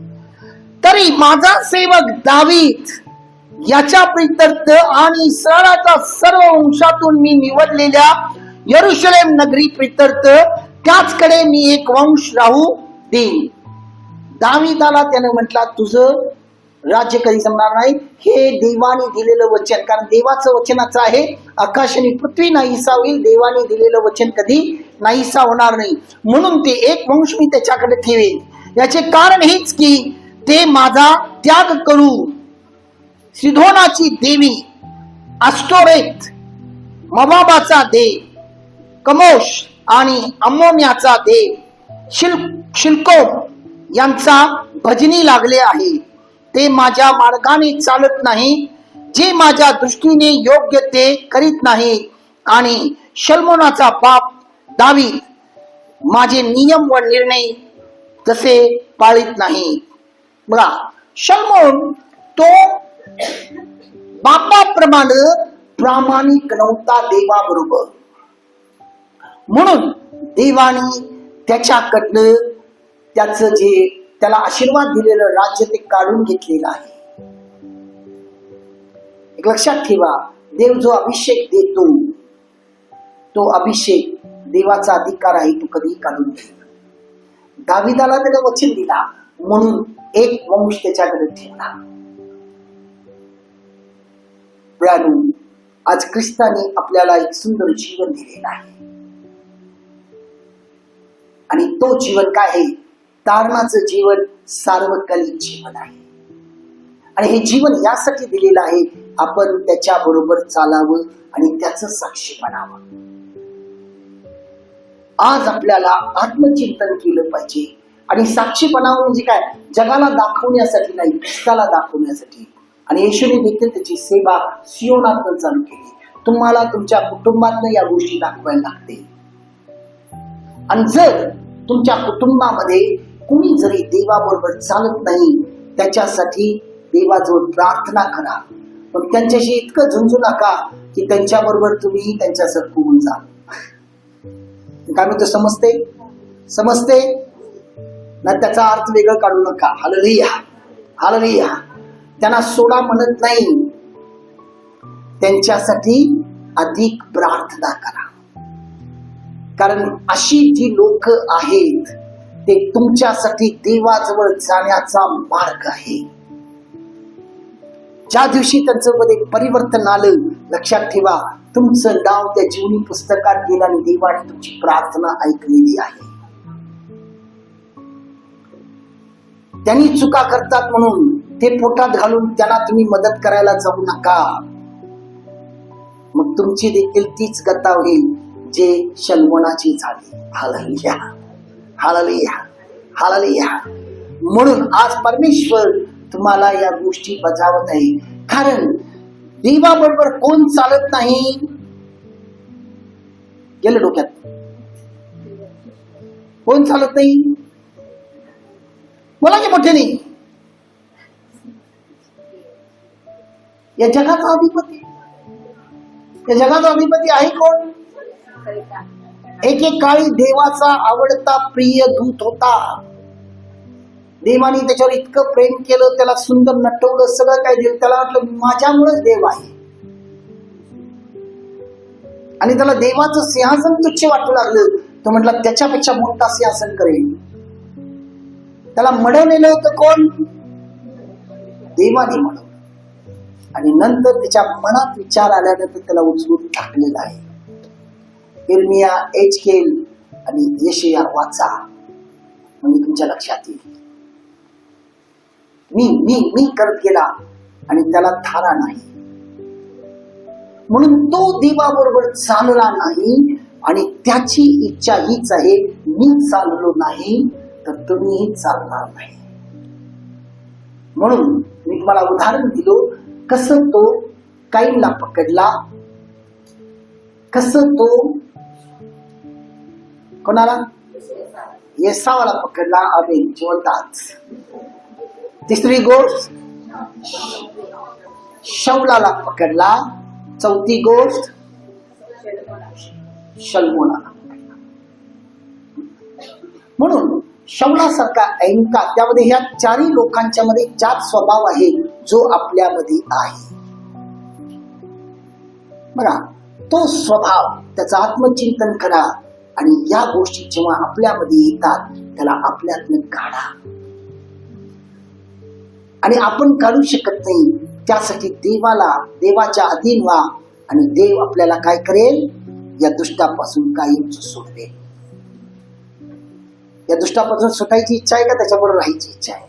तरी माझा सेवक दावीद याच्या प्रित्यर्थ आणि इस्रायलाच्या सर्व वंशातून मी निवडलेल्या यरुशलेम नगरी प्रित्यर्थ त्याचकडे मी एक वंश राहू देईन. दावीदाला त्याने म्हटला, तुझं राज्य कधी संपणार नाही. हे देवाने दिलेलं वचन, कारण देवाचं वचनाचं आहे आकाश आणि पृथ्वी नाहीसा होईल. देवाने दिलेलं वचन कधी नाहीसा होणार नाही. म्हणून ते एक वंश मी त्याच्याकडे ठेवेन. याचे कारण हेच की ते माझा त्याग करू सिधोनाची देवी अष्टोरेत, मोवाबाचा देव कमोश आणि अम्मोन्याचा देव शिल्कोम यांचा भजनी लागले आहे. ते माझ्या मार्गाने चालत नाही, जे माझ्या दृष्टीने योग्य ते करीत नाही, आणि शल्मोनाचा बाप दावीद माझे नियम व निर्णय तसे पाळीत नाही. बघा, शल्मोन तो बापाप्रमाणे प्रामाणिक नव्हता देवाबरोबर. म्हणून देवाने त्याच्याकडनं त्याचं जे त्याला आशीर्वाद दिलेलं राज्य ते काढून घेतलेलं आहे. एक लक्षात ठेवा, देव जो अभिषेक देतो तो अभिषेक देवाचा अधिकार आहे, तो कधीही काढून घेतो. दाविदाला त्याला वचन दिला म्हणून एक वंश त्याच्याकडे ठेवला. आज ख्रिस्ताने आपल्याला एक सुंदर जीवन दिलेलं आहे आणि तो जीवन काय आहे? तारणाचं जीवन, सार्वकालिक जीवन आहे. आणि हे जीवन यासाठी दिलेलं आहे आपण त्याच्या बरोबर चालावं आणि त्याचं साक्षी बनावं. आज आपल्याला आत्मचिंतन केलं पाहिजे. आणि साक्षी बनावं म्हणजे काय? जगाला दाखवण्यासाठी नाही, ख्रिस्ताला दाखवण्यासाठी. आणि येशूने देखील त्याची सेवा सियोनातून चालू केली. तुम्हाला तुमच्या कुटुंबातनं या गोष्टी दाखवायला लागते. आणि जर तुमच्या कुटुंबामध्ये कुणी जरी देवाबरोबर चालत नाही, त्याच्यासाठी देवाजवळ प्रार्थना करा, पण त्यांच्याशी इतकं झुंजू नका की त्यांच्याबरोबर तुम्ही त्यांच्यासारखं होऊन जा. काय म्हणतो समजते? समजते ना? त्याचा अर्थ वेगळं काढू नका. Hallelujah, hallelujah. त्यांना सोडा म्हणत नाही, त्यांच्यासाठी अधिक प्रार्थना करा. कारण अशी जी लोक आहेत ते तुमच्यासाठी देवाजवळ जाण्याचा मार्ग आहे. ज्या दिवशी त्यांचं मध्ये परिवर्तन आलं, लक्षात ठेवा, तुमचं नाव त्या जीवनी पुस्तकात गेलं आणि देवाने तुमची प्रार्थना ऐकलेली आहे. त्यांनी चुका करतात म्हणून ते पोटात घालून त्यांना तुम्ही मदत करायला जाऊ नका. मग तुमची देखील तीच गता होईल जे शल्मोनाची झाली. Hallelujah, hallelujah, hallelujah. म्हणून आज परमेश्वर तुम्हाला या गोष्टी बजावत आहे. कारण देवाबरोबर कोण चालत नाही? गेलं डोक्यात? कोण चालत नाही? बोला की मोठे नाही. या जगाचा अधिपती, या जगाचा अधिपती आहे कोण? एकेकाळी देवाचा आवडता प्रिय दूत होता. देवाने त्याच्यावर इतकं प्रेम केलं, त्याला सुंदर नटवलं, सगळं काय दिलं. त्याला वाटलं माझ्यामुळेच देव आहे. आणि त्याला देवाचं सिंहासन तुच्छ वाटू लागलं. तो म्हटला त्याच्यापेक्षा मोठा सिंहासन करेल. त्याला मडवलेलं होतं कोण? देवाने मडवलं. आणि नंतर त्याच्या मनात विचार आल्यानंतर त्याला उचलून टाकलेला आहे. इर्मिया, एजकेल आणि यशया वाचा, म्हणजे तुमच्या लक्षात येईल. मी मी मी करत गेला आणि त्याला थारा नाही, म्हणून तो देवाबरोबर चालला नाही. आणि त्याची इच्छा हीच आहे, मी चाललो नाही तर तुम्हीही चालणार नाही. म्हणून मी तुम्हाला उदाहरण दिलो, कसं तो काईनला पकडला, कसं तो कोणाला? येसावाला पकडला. आम्ही जिवंताच. तिसरी गोष्ट शौलाला पकडला. चौथी गोष्ट शल्मोनाला पकडला. म्हणून शौलासारखा ऐनका, त्यामध्ये ह्या चारही लोकांच्या मध्ये चार स्वभाव आहे जो आपल्यामध्ये आहे. बघा, तो स्वभाव, त्याचं आत्मचिंतन करा आणि या गोष्टी जेव्हा आपल्यामध्ये येतात त्याला आपल्यातनं काढा. आणि आपण काढू शकत नाही, त्यासाठी देवाच्या अधीन व्हा आणि देव आपल्याला काय करेल? या दुष्टापासून कायमच सोडवेल. या दुष्टापासून सुटायची इच्छा आहे का त्याच्याबरोबर राहायची इच्छा आहे?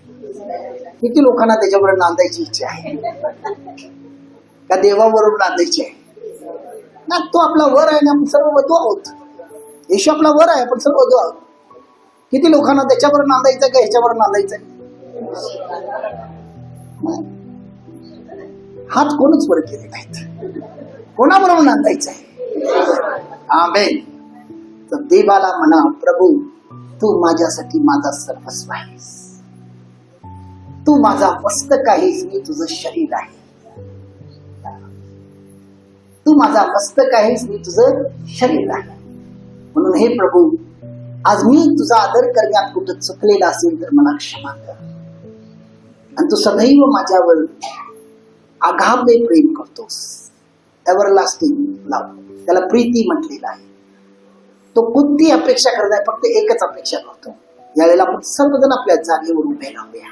किती लोकांना त्याच्याबरोबर नांदायची इच्छा आहे? का देवाबरोबर नांदायची आहे ना? तो आपला वर आहे ना, आपण सर्व वधू आहोत. येशू आपला वर आहे, आपण सर्व वधू आहोत. किती लोकांना त्याच्याबरोबर नांदायचं का ह्याच्याबरोबर नांदायचं? हात कोणच वर केले नाहीत. कोणाबरोबर नांदायचं आहे? आमेन. तर देवाला म्हणा, प्रभू तू माझ्यासाठी माझा सर्वस्व आहेस, तू माझा मस्तक आहेस, मी तुझं शरीर आहे. तू माझा मस्तक आहेस, मी तुझं शरीर आहे. म्हणून हे प्रभू, आज मी तुझा आदर करण्यात कुठं चुकलेला असेल तर मला क्षमा कर. आणि तू सदैव माझ्यावर आगामे प्रेम करतोस. एव्हरलास्टिंग लव्ह, त्याला प्रीती म्हटलेला आहे. तो कोणती अपेक्षा करत आहे? फक्त एकच अपेक्षा करतो. यावेळेला आपण सर्वजण आपल्या जागेवर उभे राहूया.